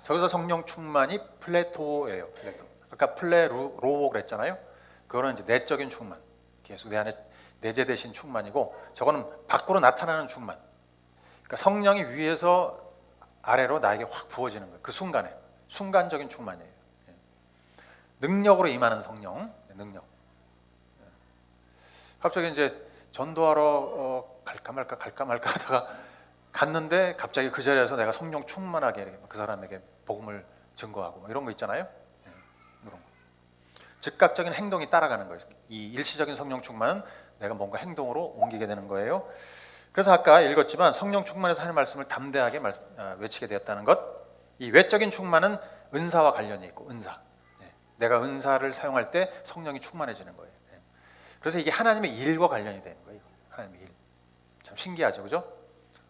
저기서 성령 충만이 플레토예요. 플레토. 아까 플레루로 그랬잖아요. 그거는 이제 내적인 충만, 계속 내 안에 내재되신 충만이고, 저거는 밖으로 나타나는 충만. 그러니까 성령이 위에서 아래로 나에게 확 부어지는 거예요. 그 순간에 순간적인 충만이에요. 능력으로 임하는 성령, 능력. 갑자기 이제 전도하러 갈까 말까 하다가 갔는데 갑자기 그 자리에서 내가 성령 충만하게 그 사람에게 복음을 증거하고 이런 거 있잖아요. 이런 거. 즉각적인 행동이 따라가는 거예요. 이 일시적인 성령 충만은 내가 뭔가 행동으로 옮기게 되는 거예요. 그래서 아까 읽었지만 성령 충만에서 하나님 말씀을 담대하게 외치게 되었다는 것. 이 외적인 충만은 은사와 관련이 있고, 은사. 내가 은사를 사용할 때 성령이 충만해지는 거예요. 그래서 이게 하나님의 일과 관련이 되는 거예요. 하나님의 일. 참 신기하죠, 그죠?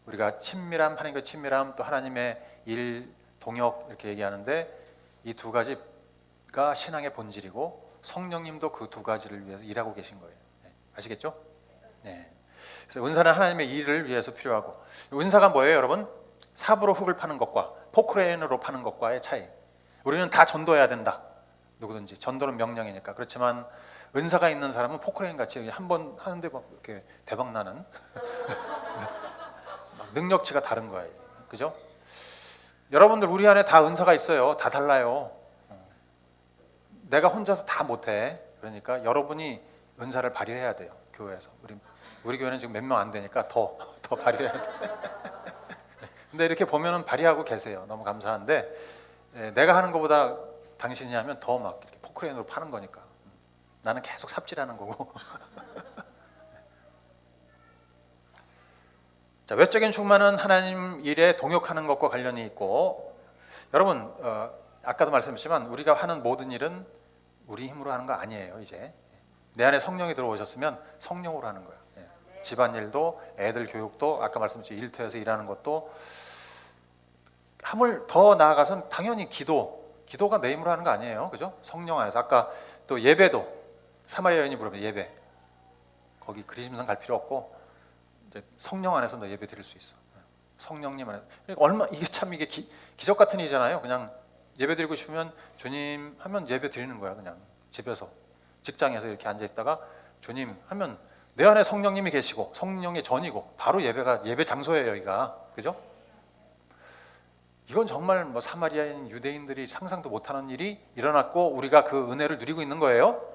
우리가 친밀함, 하나님과 친밀함, 또 하나님의 일, 동역 이렇게 얘기하는데 이 두 가지가 신앙의 본질이고 성령님도 그 두 가지를 위해서 일하고 계신 거예요. 아시겠죠? 네. 그래서 은사는 하나님의 일을 위해서 필요하고, 은사가 뭐예요, 여러분? 삽으로 흙을 파는 것과 포크레인으로 파는 것과의 차이. 우리는 다 전도해야 된다. 누구든지 전도는 명령이니까. 그렇지만 은사가 있는 사람은 포크레인 같이 한 번 하는데 막 이렇게 대박 나는 능력치가 다른 거예요. 그죠? 여러분들 우리 안에 다 은사가 있어요. 다 달라요. 내가 혼자서 다 못해. 그러니까 여러분이 은사를 발휘해야 돼요. 교회에서. 우리 교회는 지금 몇 명 안 되니까 더 발휘해야 돼. 근데 이렇게 보면은 발휘하고 계세요. 너무 감사한데, 내가 하는 것보다 당신이 하면 더 막 이렇게 포크레인으로 파는 거니까. 나는 계속 삽질하는 거고. 자, 외적인 충만은 하나님 일에 동역하는 것과 관련이 있고, 여러분 아까도 말씀드렸지만 우리가 하는 모든 일은 우리 힘으로 하는 거 아니에요. 이제 내 안에 성령이 들어오셨으면 성령으로 하는 거예요. 집안일도, 애들 교육도, 아까 말씀드렸죠, 일터에서 일하는 것도, 함을 더 나아가서는 당연히 기도가 내 힘으로 하는 거 아니에요. 그죠? 성령 안에서. 아까 또 예배도, 사마리아 여인이 물어보면 예배, 거기 그리심산 갈 필요 없고 이제 성령 안에서 너 예배 드릴 수 있어. 성령님 안에. 그러니까 이게 기적 같은 일이잖아요. 그냥 예배 드리고 싶으면 주님 하면 예배 드리는 거야. 그냥 집에서, 직장에서 이렇게 앉아 있다가 주님 하면 내 안에 성령님이 계시고 성령의 전이고 바로 예배 장소예요, 여기가. 그죠? 이건 정말 뭐 사마리아인 유대인들이 상상도 못하는 일이 일어났고 우리가 그 은혜를 누리고 있는 거예요.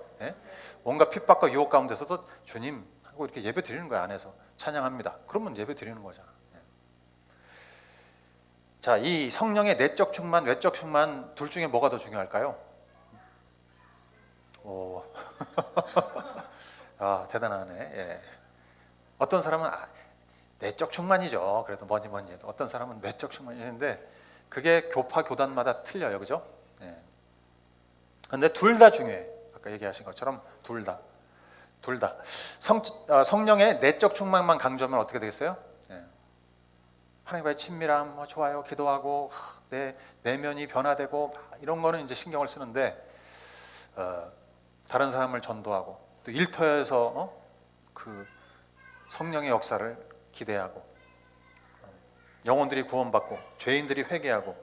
뭔가 핍박과 유혹 가운데서도 주님 하고 이렇게 예배 드리는 거야. 안에서 찬양합니다. 그러면 예배 드리는 거잖아. 자, 이 성령의 내적 충만, 외적 충만 둘 중에 뭐가 더 중요할까요? 오, 대단하네. 예. 어떤 사람은 내적 충만이죠. 그래도 뭐니 해도. 어떤 사람은 외적 충만이는데 그게 교파 교단마다 틀려요, 그죠? 예. 근데 둘 다 중요해. 아까 얘기하신 것처럼 둘 다. 성령의 내적 충만만 강조하면 어떻게 되겠어요? 하나님과의 친밀함, 좋아요, 기도하고 내 내면이 변화되고 이런 거는 이제 신경을 쓰는데, 다른 사람을 전도하고 또 일터에서 그 성령의 역사를 기대하고, 영혼들이 구원받고 죄인들이 회개하고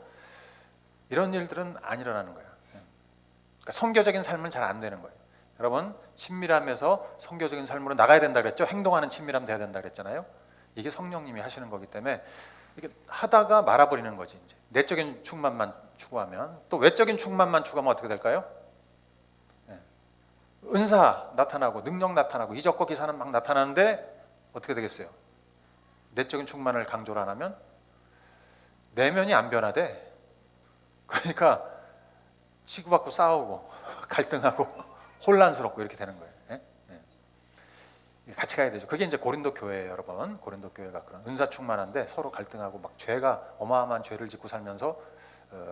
이런 일들은 안 일어나는 거예요. 그러니까 선교적인 삶은 잘 안 되는 거예요. 여러분, 친밀함에서 선교적인 삶으로 나가야 된다 그랬죠? 행동하는 친밀함 돼야 된다 그랬잖아요. 이게 성령님이 하시는 거기 때문에 이게 하다가 말아버리는 거지. 이제 내적인 충만만 추구하면, 또 외적인 충만만 추구하면 어떻게 될까요? 은사 나타나고 능력 나타나고 이적과 기사는 막 나타나는데 어떻게 되겠어요? 내적인 충만을 강조를 안 하면 내면이 안 변화돼. 그러니까 치고받고 싸우고 갈등하고 혼란스럽고 이렇게 되는 거예요. 같이 가야 되죠. 그게 이제 고린도 교회예요, 여러분. 고린도 교회가 그런 은사 충만한데 서로 갈등하고 막 죄가 어마어마한 죄를 짓고 살면서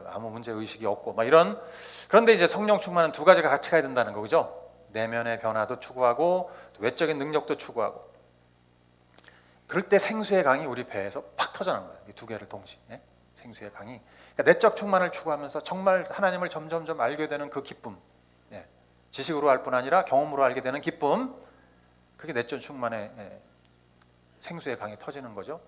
아무 문제 의식이 없고 막 이런. 그런데 이제 성령 충만은 두 가지가 같이 가야 된다는 거죠. 내면의 변화도 추구하고 또 외적인 능력도 추구하고. 그럴 때 생수의 강이 우리 배에서 팍 터져나온 거예요. 이 두 개를 동시에. 생수의 강이. 그러니까 내적 충만을 추구하면서 정말 하나님을 점점점 알게 되는 그 기쁨. 지식으로 알 뿐 아니라 경험으로 알게 되는 기쁨. 그게 내적 충만의 생수의 강이 터지는 거죠.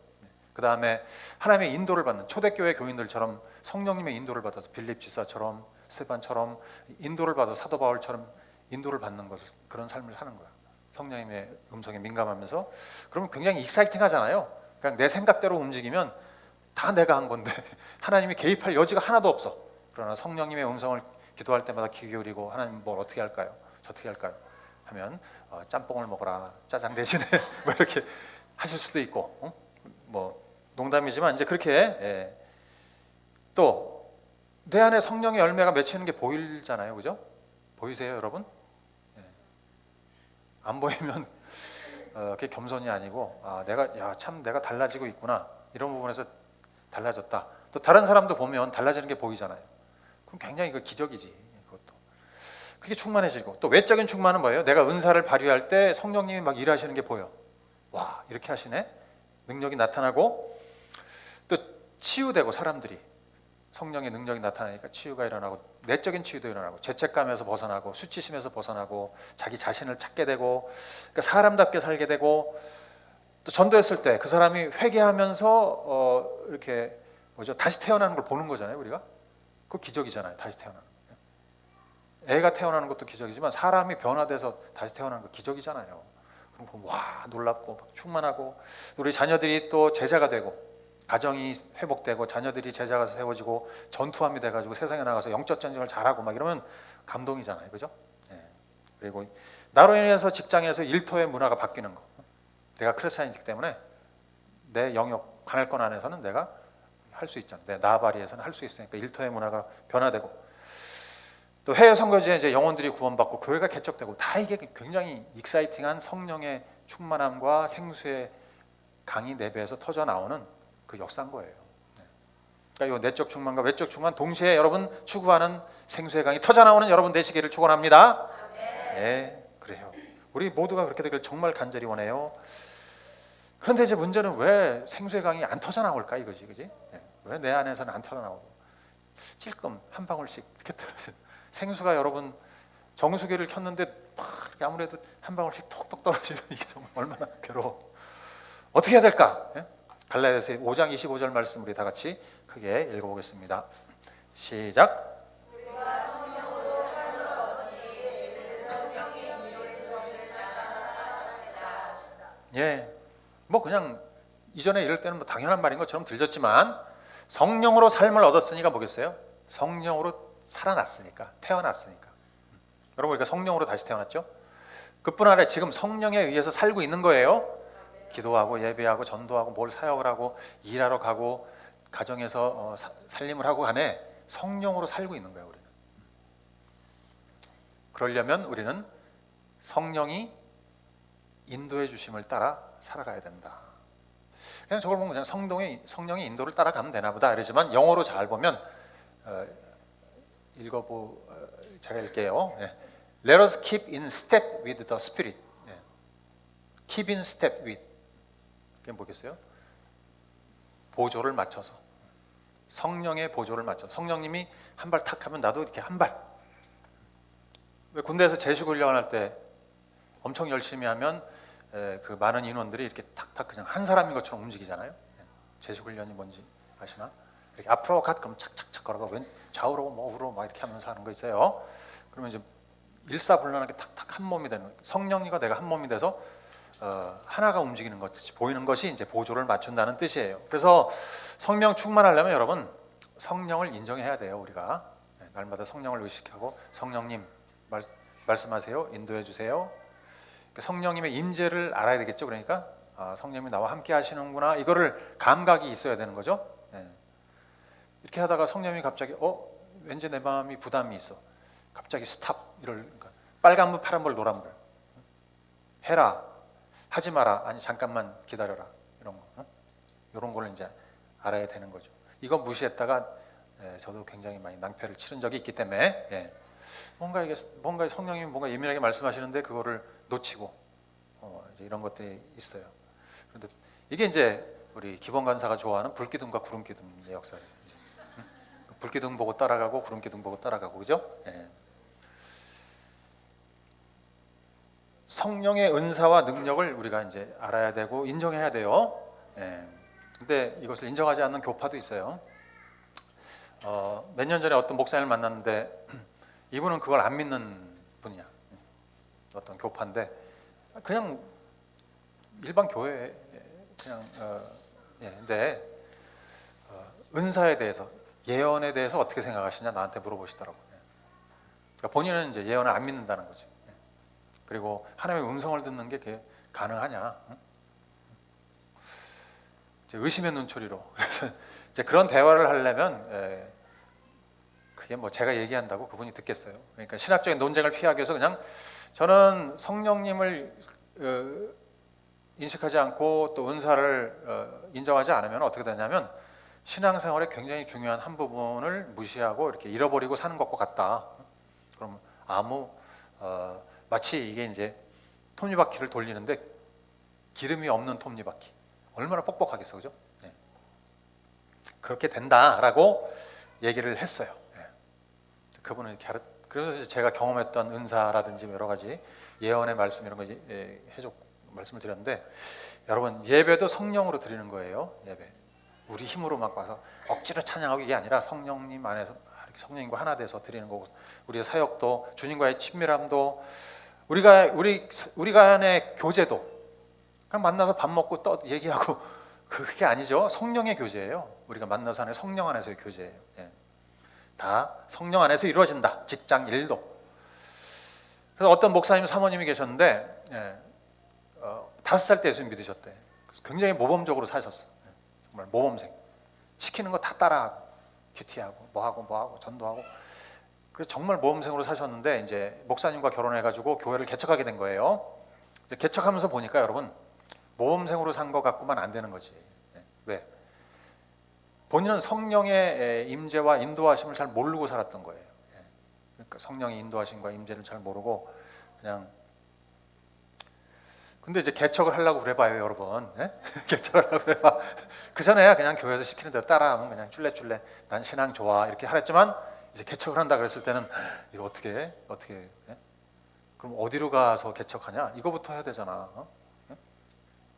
그 다음에 하나님의 인도를 받는 초대교회 교인들처럼 성령님의 인도를 받아서 빌립 지사처럼 스테반처럼 인도를 받아 사도 바울처럼 인도를 받는 것, 그런 삶을 사는 거야. 성령님의 음성에 민감하면서. 그러면 굉장히 익사이팅하잖아요. 그냥 내 생각대로 움직이면 다 내가 한 건데 하나님이 개입할 여지가 하나도 없어. 그러나 성령님의 음성을 기도할 때마다 귀 기울이고 하나님 뭘 어떻게 할까요? 저떻게 할까요? 하면 짬뽕을 먹어라, 짜장 대신에 뭐 이렇게 하실 수도 있고, 뭐 농담이지만 이제 그렇게 또 내 안에 성령의 열매가 맺히는 게 보이잖아요, 그죠? 보이세요, 여러분? 안 보이면 그게 겸손이 아니고 내가 참 내가 달라지고 있구나, 이런 부분에서 달라졌다. 또 다른 사람도 보면 달라지는 게 보이잖아요. 그럼 굉장히 그 기적이지. 그것도 그게 충만해지고. 또 외적인 충만은 뭐예요? 내가 은사를 발휘할 때 성령님이 막 일하시는 게 보여. 와, 이렇게 하시네. 능력이 나타나고. 또 치유되고, 사람들이 성령의 능력이 나타나니까 치유가 일어나고, 내적인 치유도 일어나고, 죄책감에서 벗어나고, 수치심에서 벗어나고, 자기 자신을 찾게 되고, 그러니까 사람답게 살게 되고. 또 전도했을 때 그 사람이 회개하면서 이렇게 뭐죠? 다시 태어나는 걸 보는 거잖아요, 우리가. 그거 기적이잖아요, 다시 태어나는. 애가 태어나는 것도 기적이지만 사람이 변화돼서 다시 태어나는 거 기적이잖아요. 그럼 보면 와, 놀랍고 막 충만하고, 우리 자녀들이 또 제자가 되고, 가정이 회복되고, 자녀들이 제자가 세워지고, 전투함이 돼가지고 세상에 나가서 영적 전쟁을 잘하고 막 이러면 감동이잖아요, 그죠? 그리고 나로 인해서 직장에서 일터의 문화가 바뀌는 거. 내가 크리스찬이기 때문에 내 영역 관할권 안에서는 내가 할 수 있잖아. 내 나발이에서는 할 수 있으니까 일터의 문화가 변화되고, 또 해외 선교지에 이제 영혼들이 구원받고 교회가 개척되고, 다 이게 굉장히 익사이팅한 성령의 충만함과 생수의 강이 내 배에서 터져 나오는 그 역사인 거예요. 그러니까 이 내적 충만과 외적 충만 동시에 여러분 추구하는 생수의 강이 터져 나오는 여러분 되시기를 축원합니다. 네, 그래요. 우리 모두가 그렇게 되길 정말 간절히 원해요. 그런데 이제 문제는 왜 생수의 강이 안 터져 나올까 이거지, 그지? 왜 내 안에서는 안 터져 나오고 찔끔 한 방울씩 이렇게 떨어져. 생수가 여러분 정수기를 켰는데 아무래도 한 방울씩 톡톡 떨어지면 이게 정말 얼마나 괴로워. 어떻게 해야 될까? 갈라디아서 5장 25절 말씀 우리 다 같이 크게 읽어보겠습니다. 시작. 뭐 그냥 이전에 이럴 때는 뭐 당연한 말인 것처럼 들렸지만, 성령으로 삶을 얻었으니까 뭐겠어요? 성령으로 살아났으니까, 태어났으니까. 여러분, 우리가 성령으로 다시 태어났죠? 그뿐 아니라 지금 성령에 의해서 살고 있는 거예요. 기도하고 예배하고 전도하고 뭘 사역을 하고 일하러 가고 가정에서 살림을 하고 간에 성령으로 살고 있는 거예요, 우리는. 그러려면 우리는 성령이 인도해 주심을 따라 살아가야 된다. 그냥 저걸 보면 그냥 성령의 인도를 따라가면 되나 보다 이러지만, 영어로 잘 보면 제가 읽게요. Let us keep in step with the Spirit. Keep in step with. 그게 뭐겠어요? 보조를 맞춰서, 성령의 보조를 맞춰. 성령님이 한 발 탁 하면 나도 이렇게 한 발. 왜 군대에서 제식 훈련할 때 엄청 열심히 하면 그 많은 인원들이 이렇게 탁탁 그냥 한 사람인 것처럼 움직이잖아요. 제식 훈련이 뭔지 아시나? 이렇게 앞으로 가 그럼 착착착 걸어가, 왼 좌우로 뭐 우로 막 이렇게 하면서 하는 거 있어요. 그러면 이제 일사불란하게 탁탁 한 몸이 되는 거예요. 성령님과 내가 한 몸이 돼서 하나가 움직이는 것이 보이는 것이 이제 보조를 맞춘다는 뜻이에요. 그래서 성령 충만하려면 여러분 성령을 인정해야 돼요. 우리가 날마다 성령을 의식하고 성령님 말씀하세요, 인도해 주세요. 성령님의 임재를 알아야 되겠죠. 그러니까 성령님이 나와 함께 하시는구나, 이거를 감각이 있어야 되는 거죠. 이렇게 하다가 성령님이 갑자기 왠지 내 마음이 부담이 있어, 갑자기 스탑, 그러니까 빨간불, 파란불, 노란불, 해라, 하지 마라, 아니 잠깐만 기다려라, 이런 거, 이런 걸 이제 알아야 되는 거죠. 이거 무시했다가 저도 굉장히 많이 낭패를 치른 적이 있기 때문에 뭔가 성령님이 뭔가 예민하게 말씀하시는데 그거를 놓치고 이제 이런 것들이 있어요. 그런데 이게 이제 우리 기본 간사가 좋아하는 불기둥과 구름기둥의 역사예요. 불기둥 보고 따라가고 구름기둥 보고 따라가고, 그죠? 성령의 은사와 능력을 우리가 이제 알아야 되고 인정해야 돼요. 근데 이것을 인정하지 않는 교파도 있어요. 몇 년 전에 어떤 목사님을 만났는데 이분은 그걸 안 믿는 분이야. 어떤 교파인데 그냥 일반 교회 그냥 근데 은사에 대해서, 예언에 대해서 어떻게 생각하시냐 나한테 물어보시더라고요. 그러니까 본인은 이제 예언을 안 믿는다는 거죠. 그리고 하나님의 음성을 듣는 게 그게 가능하냐? 이제 의심의 눈초리로. 그래서 이제 그런 대화를 하려면 그게 뭐 제가 얘기한다고 그분이 듣겠어요. 그러니까 신학적인 논쟁을 피하기 위해서 그냥 저는 성령님을 인식하지 않고 또 은사를 인정하지 않으면 어떻게 되냐면 신앙생활의 굉장히 중요한 한 부분을 무시하고 이렇게 잃어버리고 사는 것과 같다. 그럼 마치 이게 이제 톱니바퀴를 돌리는데 기름이 없는 톱니바퀴, 얼마나 뻑뻑하겠어, 그죠? 그렇게 된다라고 얘기를 했어요. 그분은 그래서 제가 경험했던 은사라든지 여러 가지 예언의 말씀 이런 거 말씀을 드렸는데, 여러분 예배도 성령으로 드리는 거예요. 예배 우리 힘으로 막 와서 억지로 찬양하고 이게 아니라 성령님 안에서 성령님과 하나 돼서 드리는 거고, 우리의 사역도 주님과의 친밀함도 우리 간의 교제도 그냥 만나서 밥 먹고 얘기하고 그게 아니죠. 성령의 교제예요. 우리가 만나서 하는 성령 안에서의 교제예요. 다 성령 안에서 이루어진다. 직장 일도. 그래서 어떤 목사님 사모님이 계셨는데 5살 때 예수님 믿으셨대. 그래서 굉장히 모범적으로 사셨어. 정말 모범생. 시키는 거 다 따라하고 큐티하고 뭐하고 전도하고. 그래서 정말 모범생으로 사셨는데 이제 목사님과 결혼해가지고 교회를 개척하게 된 거예요. 이제 개척하면서 보니까 여러분 모범생으로 산 거 갖고만 안 되는 거지. 왜? 본인은 성령의 임재와 인도하심을 잘 모르고 살았던 거예요. 그러니까 성령의 인도하심과 임재를 잘 모르고 그냥. 근데 이제 개척을 하려고 그래봐요, 여러분. 개척을 하려고 그래봐. 그 전에야 그냥 교회에서 시키는 대로 따라하면 그냥 쫄래쫄래 난 신앙 좋아 이렇게 하랬지만, 이제 개척을 한다 그랬을 때는 이거 어떻게 해? 그럼 어디로 가서 개척하냐? 이거부터 해야 되잖아.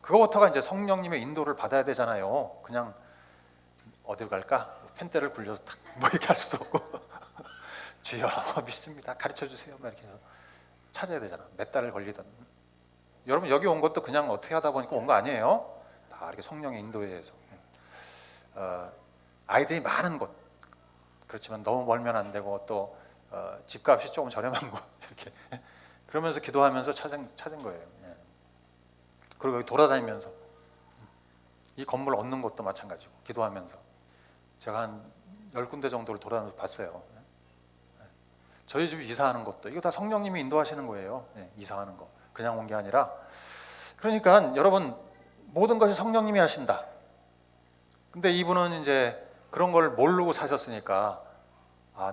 그거부터가 이제 성령님의 인도를 받아야 되잖아요. 그냥 어디로 갈까? 펜대를 굴려서 탁 뭐 이렇게 할 수도 없고 주여 믿습니다, 가르쳐 주세요, 막 이렇게 해서 찾아야 되잖아. 몇 달을 걸리든. 여러분 여기 온 것도 그냥 어떻게 하다 보니까 온 거 아니에요. 다 이렇게 성령의 인도에 의해서. 아이들이 많은 곳, 그렇지만 너무 멀면 안 되고 또 집값이 조금 저렴한 곳 이렇게 그러면서 기도하면서 찾은 거예요. 그리고 여기 돌아다니면서 이 건물 얻는 것도 마찬가지고 기도하면서 제가 한 10군데 정도를 돌아다니면서 봤어요. 저희 집 이사하는 것도 이거 다 성령님이 인도하시는 거예요. 이사하는 거 그냥 온 게 아니라. 그러니까 여러분 모든 것이 성령님이 하신다. 근데 이분은 이제 그런 걸 모르고 사셨으니까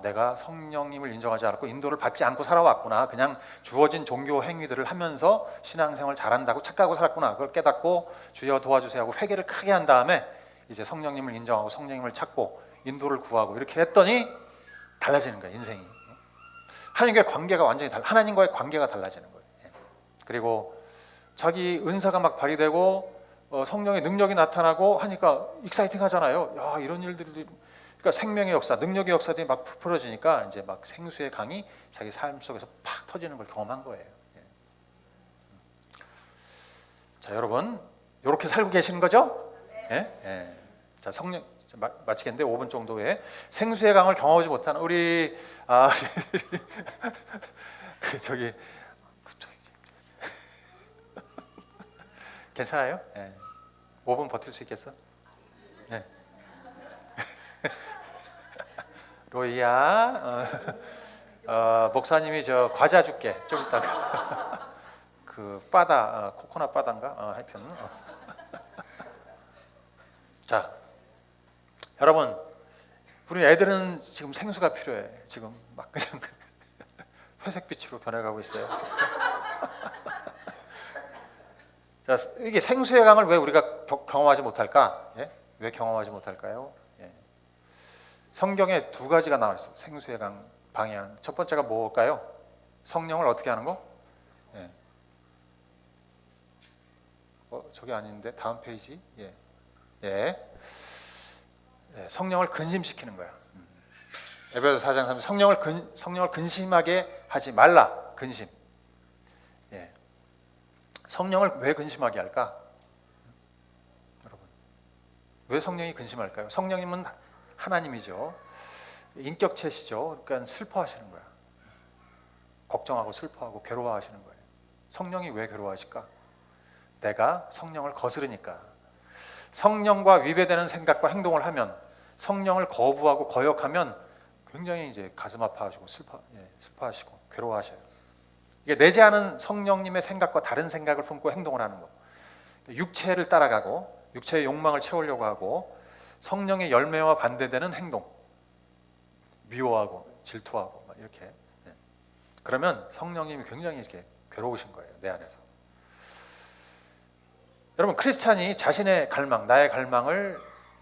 내가 성령님을 인정하지 않았고 인도를 받지 않고 살아왔구나. 그냥 주어진 종교 행위들을 하면서 신앙생활 잘한다고 착각하고 살았구나. 그걸 깨닫고 주여 도와주세요 하고 회개를 크게 한 다음에 이제 성령님을 인정하고 성령님을 찾고 인도를 구하고 이렇게 했더니 달라지는 거예요, 인생이. 하나님과의 관계가 완전히 하나님과의 관계가 달라지는 거예요. 그리고 자기 은사가 막 발휘되고 성령의 능력이 나타나고 하니까 익사이팅 하잖아요. 야, 이런 일들이, 그러니까 생명의 역사, 능력의 역사들이 막 풀어지니까 이제 막 생수의 강이 자기 삶 속에서 팍 터지는 걸 경험한 거예요. 자, 여러분 이렇게 살고 계시는 거죠? 예? 예. 자, 성령 마치겠는데 5분 정도에 생수의 강을 경험하지 못하는 우리 그 저기 괜찮아요? 예. 5분 버틸 수 있겠어? 네. 로이야, 목사님이 저 과자 줄게. 좀 이따가 그 바다, 코코넛 바다인가? 하여튼. 자, 여러분, 우리 애들은 지금 생수가 필요해. 지금 막 그냥 회색빛으로 변해가고 있어요. 자, 이게 생수의 강을 왜 우리가 경험하지 못할까? 예? 왜 경험하지 못할까요? 예. 성경에 두 가지가 나와 있어요. 생수의 강 방해하는. 첫 번째가 뭘까요? 성령을 어떻게 하는 거? 예. 저게 아닌데 다음 페이지. 예. 예. 예. 성령을 근심시키는 거야. 에베소 4장 3절 성령을 근심하게 하지 말라. 근심. 예. 성령을 왜 근심하게 할까? 여러분, 왜 성령이 근심할까요? 성령님은 하나님이죠. 인격체시죠. 그러니까 슬퍼하시는 거야. 걱정하고 슬퍼하고 괴로워하시는 거예요. 성령이 왜 괴로워하실까? 내가 성령을 거스르니까. 성령과 위배되는 생각과 행동을 하면, 성령을 거부하고 거역하면 굉장히 이제 가슴 아파하시고 슬퍼하시고 괴로워하셔요. 이게 내지 않은 성령님의 생각과 다른 생각을 품고 행동을 하는 거. 육체를 따라가고 육체의 욕망을 채우려고 하고 성령의 열매와 반대되는 행동, 미워하고 질투하고 막 이렇게. 그러면 성령님이 굉장히 이렇게 괴로우신 거예요, 내 안에서. 여러분, 크리스찬이 자신의 갈망, 나의 갈망을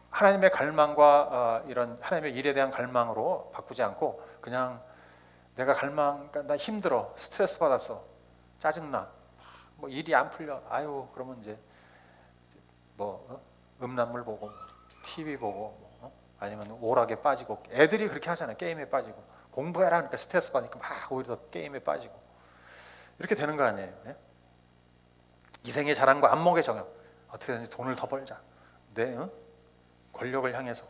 하나님의 갈망과 이런 하나님의 일에 대한 갈망으로 바꾸지 않고 그냥 내가 그러니까 나 힘들어, 스트레스 받았어, 짜증나, 뭐 일이 안 풀려, 아유 그러면 이제 뭐 음란물 보고 TV 보고 아니면 오락에 빠지고, 애들이 그렇게 하잖아요. 게임에 빠지고 공부해라 하니까 스트레스 받으니까 막 오히려 더 게임에 빠지고 이렇게 되는 거 아니에요? 네? 이생의 자랑과 안목의 정욕, 어떻게든지 돈을 더 벌자, 내 권력을 향해서.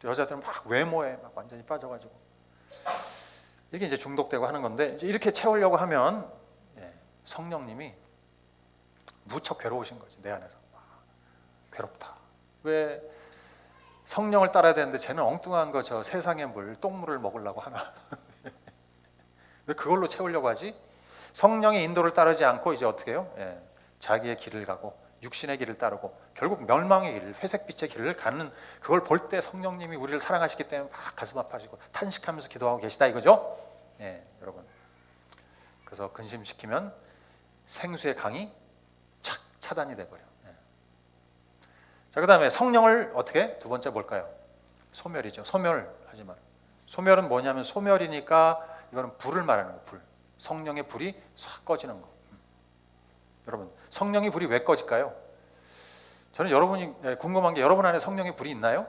여자들은 막 외모에 막 완전히 빠져가지고 이게 이제 중독되고 하는 건데, 이제 이렇게 채우려고 하면 성령님이 무척 괴로우신 거지, 내 안에서. 괴롭다. 왜 성령을 따라야 되는데 쟤는 엉뚱한 거 저 세상의 물, 똥물을 먹으려고 하나? 왜 그걸로 채우려고 하지? 성령의 인도를 따르지 않고 이제 어떻게 해요? 자기의 길을 가고 육신의 길을 따르고 결국 멸망의 길, 회색빛의 길을 가는, 그걸 볼 때 성령님이 우리를 사랑하시기 때문에 막 가슴 아파지고 탄식하면서 기도하고 계시다 이거죠? 여러분. 그래서 근심시키면 생수의 강이 착 차단이 돼버려. 자, 그 다음에 성령을 어떻게? 두 번째 뭘까요? 소멸이죠. 소멸하지 마. 소멸은 뭐냐면, 소멸이니까 이거는 불을 말하는 거예요. 불. 성령의 불이 싹 꺼지는 거. 여러분, 성령의 불이 왜 꺼질까요? 저는 여러분이 궁금한 게, 여러분 안에 성령의 불이 있나요?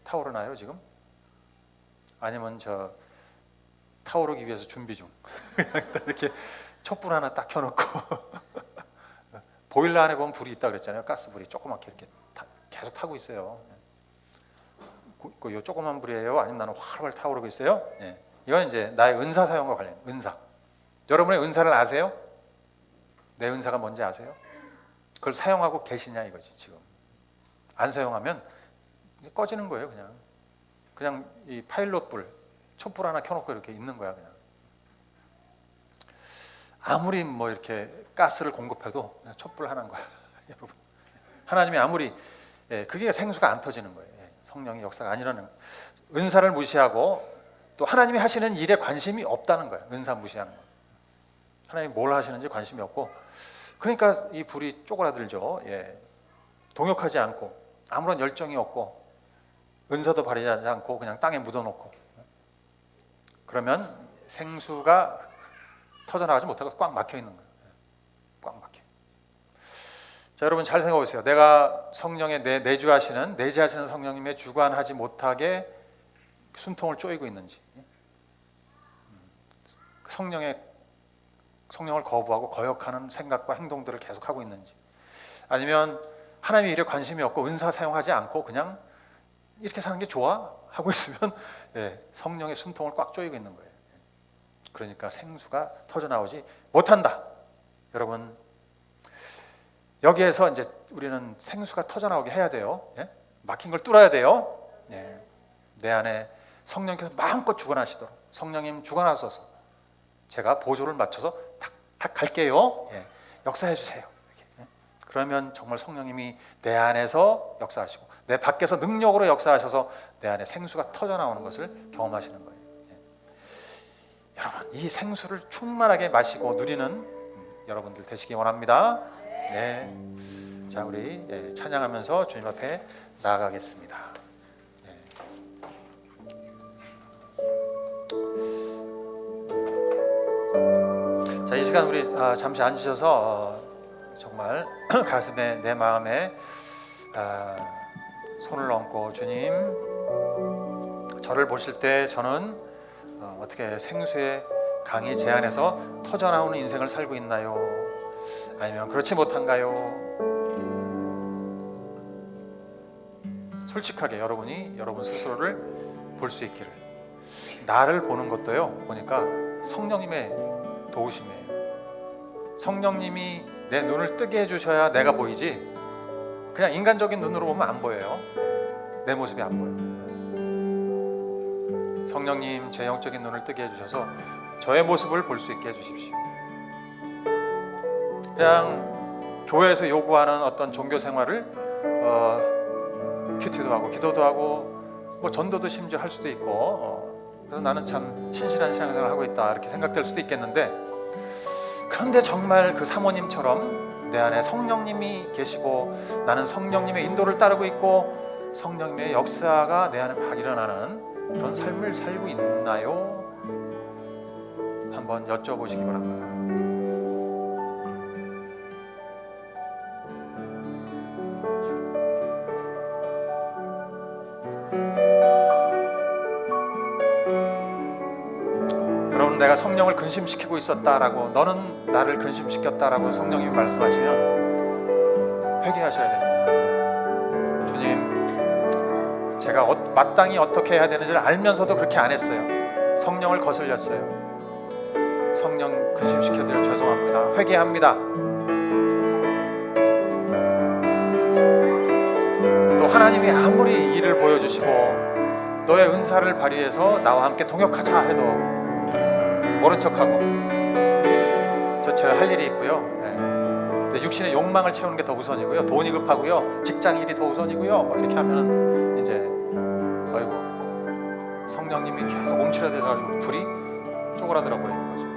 타오르나요 지금? 아니면 저 타오르기 위해서 준비 중. 이렇게 촛불 하나 딱 켜놓고 보일러 안에 보면 불이 있다 그랬잖아요. 가스불이 조그맣게 이렇게 계속 타고 있어요. 이 조그만 불이에요? 아니면 나는 활활 타오르고 있어요? 이건 이제 나의 은사 사용과 관련. 은사. 여러분의 은사를 아세요? 내 은사가 뭔지 아세요? 그걸 사용하고 계시냐 이거지. 지금 안 사용하면 꺼지는 거예요. 그냥 이 파일럿 불, 촛불 하나 켜놓고 이렇게 있는 거야. 그냥 아무리 뭐 이렇게 가스를 공급해도 그냥 촛불 하나인 거야. 여러분, 하나님이 아무리 그게 생수가 안 터지는 거예요. 성령의 역사가 안 일어나는 거예요. 은사를 무시하고 또 하나님이 하시는 일에 관심이 없다는 거예요. 은사 무시하는 거. 하나님이 뭘 하시는지 관심이 없고, 그러니까 이 불이 쪼그라들죠. 동역하지 않고 아무런 열정이 없고 은사도 발휘하지 않고 그냥 땅에 묻어놓고, 그러면 생수가 터져나가지 못하고 꽉 막혀 있는 거예요. 꽉 막혀. 자, 여러분 잘 생각해 보세요. 내가 성령의 내주하시는 성령님의 주관하지 못하게 숨통을 쪼이고 있는지, 성령의 성령을 거부하고 거역하는 생각과 행동들을 계속하고 있는지, 아니면 하나님의 일에 관심이 없고 은사 사용하지 않고 그냥 이렇게 사는 게 좋아? 하고 있으면 성령의 숨통을 꽉 조이고 있는 거예요. 그러니까 생수가 터져나오지 못한다. 여러분, 여기에서 이제 우리는 생수가 터져나오게 해야 돼요. 막힌 걸 뚫어야 돼요. 내 안에 성령께서 마음껏 주관하시도록, 성령님 주관하소서, 제가 보조를 맞춰서 탁탁 갈게요. 역사해 주세요. 그러면 정말 성령님이 내 안에서 역사하시고 내 밖에서 능력으로 역사하셔서 내 안에 생수가 터져나오는 것을 경험하시는 거예요. 여러분, 이 생수를 충만하게 마시고 누리는 여러분들 되시기 원합니다. 자, 우리 찬양하면서 주님 앞에 나아가겠습니다. 자, 이 시간 우리 잠시 앉으셔서 정말 가슴에, 내 마음에 손을 얹고, 주님, 저를 보실 때 저는 어떻게 생수의 강이 제 안에서 터져나오는 인생을 살고 있나요? 아니면 그렇지 못한가요? 솔직하게 여러분이 여러분 스스로를 볼 수 있기를. 나를 보는 것도요, 보니까 성령님의 도우심이에요. 성령님이 내 눈을 뜨게 해주셔야 내가 보이지, 그냥 인간적인 눈으로 보면 안 보여요. 내 모습이 안 보여요. 성령님, 제 영적인 눈을 뜨게 해주셔서 저의 모습을 볼 수 있게 해주십시오. 그냥 교회에서 요구하는 어떤 종교 생활을 큐티도 하고 기도도 하고 뭐 전도도 심지어 할 수도 있고, 그래서 나는 참 신실한 신앙생활을 하고 있다 이렇게 생각될 수도 있겠는데, 그런데 정말 그 사모님처럼 내 안에 성령님이 계시고 나는 성령님의 인도를 따르고 있고 성령님의 역사가 내 안에 막 일어나는 그런 삶을 살고 있나요? 한번 여쭤보시기 바랍니다. 여러분, 내가 성령을 근심시키고 있었다라고, 너는 나를 근심시켰다라고 성령님이 말씀하시면 회개하셔야 됩니다. 주님, 제가 마땅히 어떻게 해야 되는지를 알면서도 그렇게 안 했어요. 성령을 거슬렸어요. 성령 근심시켜드려 죄송합니다. 회개합니다. 또 하나님이 아무리 일을 보여주시고 너의 은사를 발휘해서 나와 함께 동역하자 해도 모른 척하고, 제가 할 일이 있고요. 근데 육신의 욕망을 채우는 게 더 우선이고요. 돈이 급하고요. 직장 일이 더 우선이고요. 뭐 이렇게 하면은 이제 아이고, 성령님이 계속 움츠러들어가지고 불이 쪼그라들어 버리는 거죠.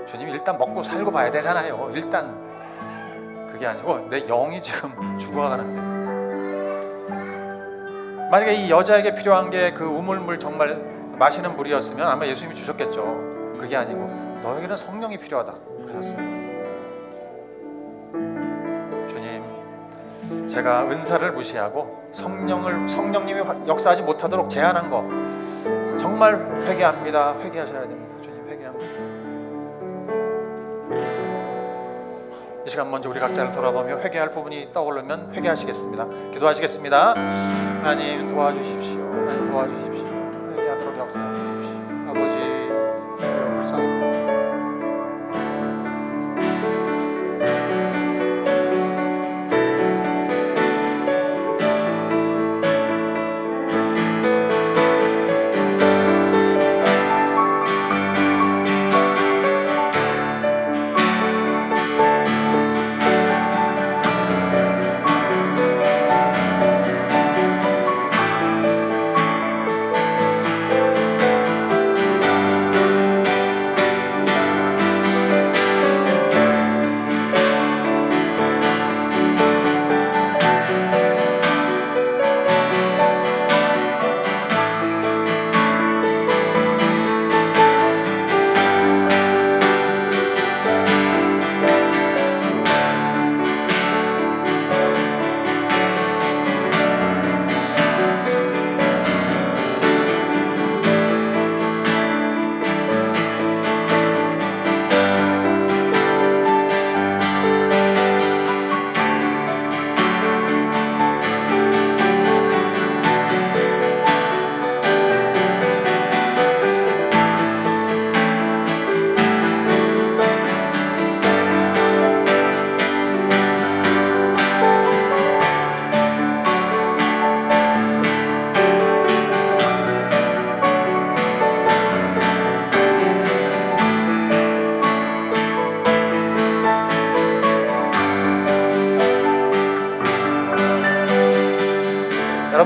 주님, 일단 먹고 살고 봐야 되잖아요. 일단 그게 아니고 내 영이 지금 죽어가는데, 만약에 이 여자에게 필요한 게 그 우물물 정말 마시는 물이었으면 아마 예수님이 주셨겠죠. 그게 아니고 너에게는 성령이 필요하다 그러셨어요. 주님, 제가 은사를 무시하고 성령님이 역사하지 못하도록 제한한 거 정말 회개합니다. 회개하셔야 됩니다. 주님, 회개합니다. 이 시간 먼저 우리 각자를 돌아보며 회개할 부분이 떠오르면 회개하시겠습니다. 기도하시겠습니다. 하나님 도와주십시오. 하나님 도와주십시오. 회개하도록 역사해 주십시오. 아버지, 불쌍히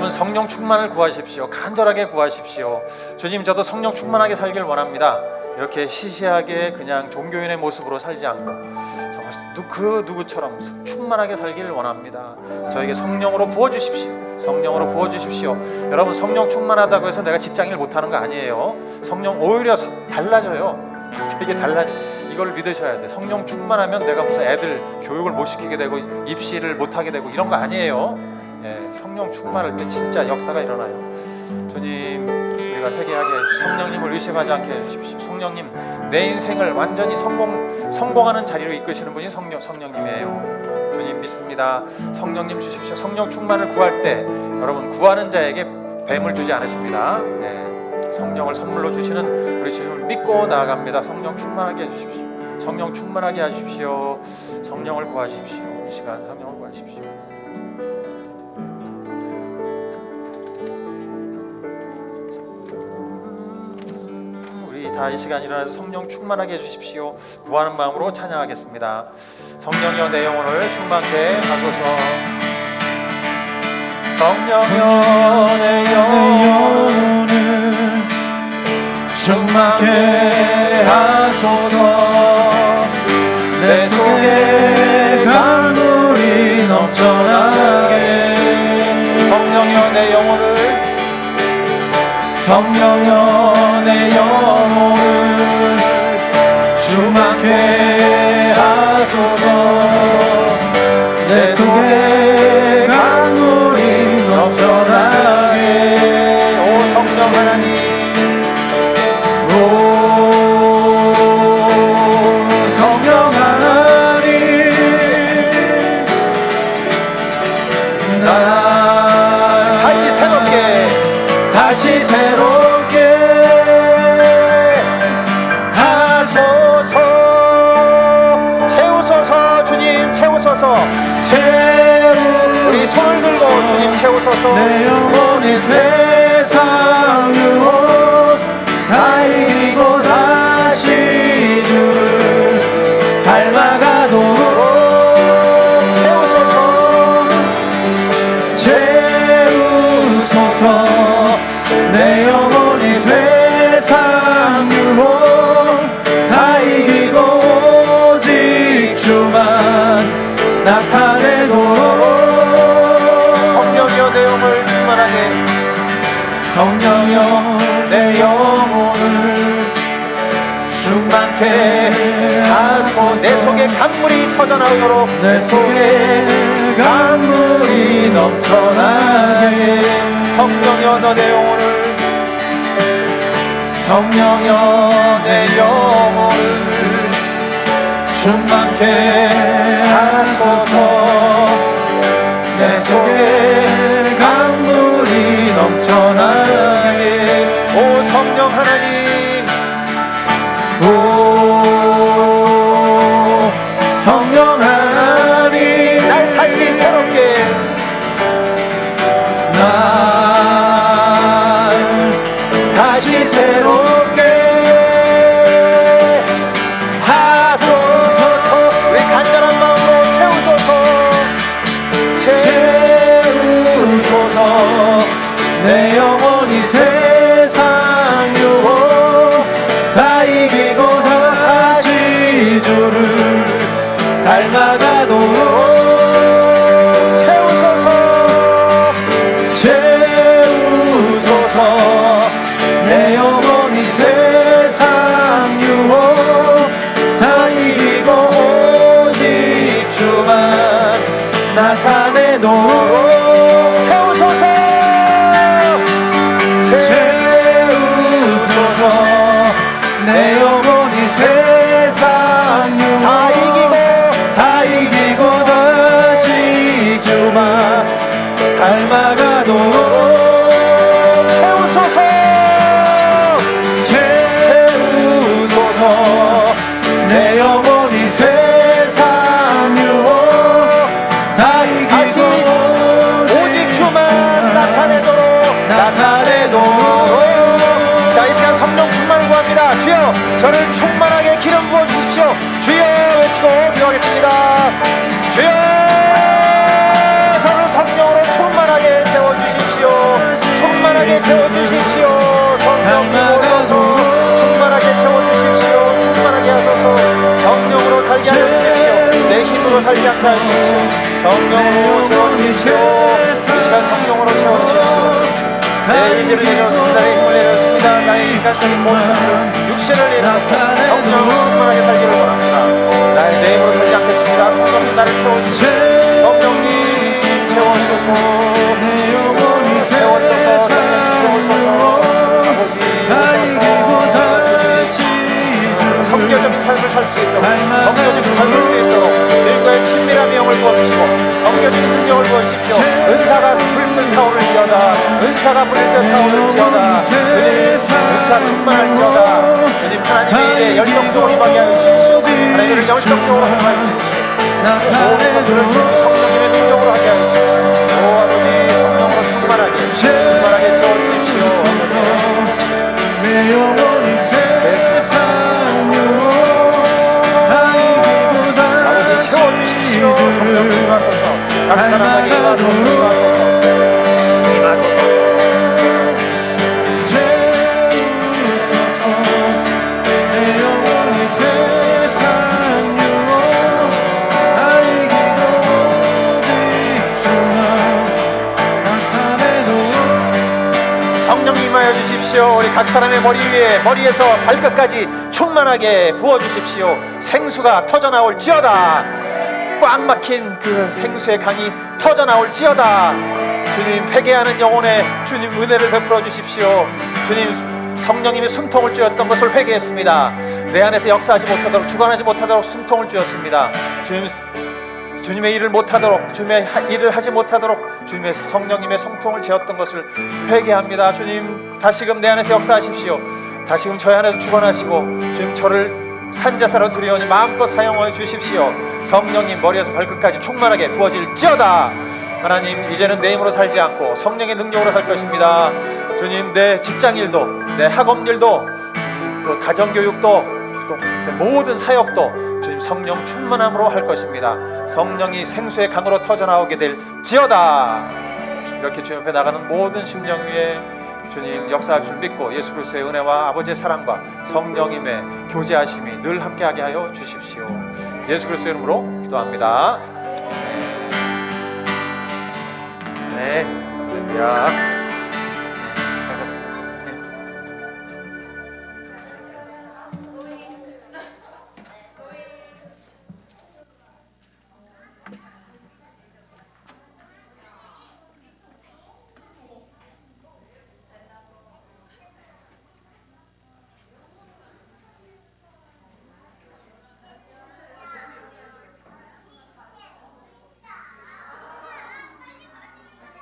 여러분 성령 충만을 구하십시오. 간절하게 구하십시오. 주님, 저도 성령 충만하게 살길 원합니다. 이렇게 시시하게 그냥 종교인의 모습으로 살지 않고 정말 그 누구처럼 충만하게 살기를 원합니다. 저에게 성령으로 부어주십시오. 성령으로 부어주십시오. 여러분, 성령 충만하다고 해서 내가 직장일 못하는 거 아니에요. 성령 오히려 달라져요. 되게 달라져요. 이걸 믿으셔야 돼. 성령 충만하면 내가 무슨 애들 교육을 못 시키게 되고 입시를 못하게 되고 이런 거 아니에요. 성령 충만할 때 진짜 역사가 일어나요. 주님, 우리가 회개하게 해주시고 성령님을 의심하지 않게 해주십시오. 성령님, 내 인생을 완전히 성공하는 자리로 이끄시는 분이 성령님이에요. 주님 믿습니다. 성령님 주십시오. 성령 충만을 구할 때 여러분, 구하는 자에게 뱀을 주지 않으십니다. 성령을 선물로 주시는 우리 주님을 믿고 나아갑니다. 성령 충만하게 해주십시오. 성령 충만하게 하십시오. 성령을 구하십시오. 이 시간 성령을 구하십시오. 우리 다 이 시간 일어나서 성령 충만하게 해주십시오. 구하는 마음으로 찬양하겠습니다. 성령이여 내 영혼을 충만케 하소서. 성령이여 내 영혼을 충만케 하소서. 내 속에 강물이 넘쳐나게. 성령이여 내 영혼을, 성령이여 내 영혼을 충만케 하소서. 내 속에 강물이 넘쳐나게. 오 성령 하나님, 성령 하나님, 나 다시 새롭게 하소서. 채우소서. 주님 채우소서. 우리 손을 들고 주님 채우소서. 내 영혼이 세상 유혹 다 이기고 다시 주를 닮아가도록 채우소서. 채우소서. 내 영혼이 세상 유혹 다 이기고 오직 주만 나타내도록. 성령이여 내 영혼을 충만하게. 성령이여 내 영혼을 충만케 하소서. 내 속에 강물이 터져나오도록. 내 속에 강물이 넘쳐나게. 성령이여 너 내 영혼을, 성령이여 내 영혼을 충만케 하소서. 내 속에 강물이 넘쳐나게. 오 성령 하나님, 오 성령 하나님, 날 다시 새롭게, 다시 새롭게 하소서. 우리 간절한 마음으로 채우소서. 채우소서. 내 영혼이 세상 유혹 다 이기고 다시 주를 닮아가도록 채우소서. 채우소서. 내 영혼이 세상 유혹 다 이기고 오직 주만 나타내도록 채우소서. 채우소서. 내 영혼이 세상 유혹 다 이기고 다시 주만 닮아가도록 내 영혼이 세상 유혹 다 이기고 오직 주만 나타내도록. 자, 이 시간 성령 충만을 구합니다. 주여 저를 충만하게 기름 부어주십시오. 주여 외치고 기도하겠습니다. 주여 저를 성령으로 충만하게 채워주십시오. 충만하게 채워주십시오. 성령님 오셔서 충만하게 채워주십시오. 충만하게 하소서. 성령으로 살게 하여 주십시오. 내 힘으로 살게 하여 주십시오. 성령으로 채워주십시오. 이 시간 성령으로 채워주십시오. 내 의지를 내렸습니다. 내 힘을 내렸습니다. 나의 인간적인 모든 것들을 육신을 내려놓고 성령으로 충만하게 살기를 원합니다. 나의 내 힘으로 살지 않겠습니다. 성령님 나를 채워주십시오. 성령님 채워주소서. 채워주소서. 성령님 채워주소서. 아버지 오셔서 성교적인 삶을 살 수 있도록, 성교적인 삶을 살 수 있도록 주님과의 친밀한 영을 부어주시고 성교적인 능력을 부어주십시오. 은사가 불을 타오를지어다. 은사가 불을 타오를지어다. 주님 은사 충만할지어다. 주님 하나님의 일에 열정적으로 임하게 하여 주십시오. 하나님의 일을 열정적으로 하게 하여 주십시오. 모든 것들을 주님 성령님의 능력으로 하게 하여 주십시오. 오 아버지 성령으로 충만하게 채워주십시오. 내 영혼이 아버지 채워주십시오. 성령님 임하소서. 각 사람에게 임하소서. 성령님 임하여 주십시오. 우리 각 사람의 머리 위에 머리에서 발끝까지 충만하게 부어주십시오. 생수가 터져나올지어다. 꽉 막힌 그 생수의 강이 터져나올지어다. 주님 회개하는 영혼에 주님 은혜를 베풀어 주십시오. 주님 성령님의 숨통을 쥐었던 것을 회개했습니다. 내 안에서 역사하지 못하도록 주관하지 못하도록 숨통을 쥐었습니다. 주님의 일을 못하도록, 주님의 일을 하지 못하도록 주님의 성령님의 성통을 재었던 것을 회개합니다. 주님 다시금 내 안에서 역사하십시오. 다시금 저희 안에서 주관하시고 주님 저를 산자사로 드리오니 마음껏 사용하여 주십시오. 성령님 머리에서 발끝까지 충만하게 부어질지어다. 하나님 이제는 내 힘으로 살지 않고 성령의 능력으로 살 것입니다. 주님 내 직장일도, 내 학업일도, 또 가정교육도, 또 모든 사역도 주님 성령 충만함으로 할 것입니다. 성령이 생수의 강으로 터져나오게 될지어다. 이렇게 주님 앞에 나가는 모든 심령 위에 주님 역사할 줄 믿고 예수 그리스도의 은혜와 아버지의 사랑과 성령님의 교제하심이 늘 함께하게 하여 주십시오. 예수 그리스도의 이름으로 기도합니다. 네. 할렐루야.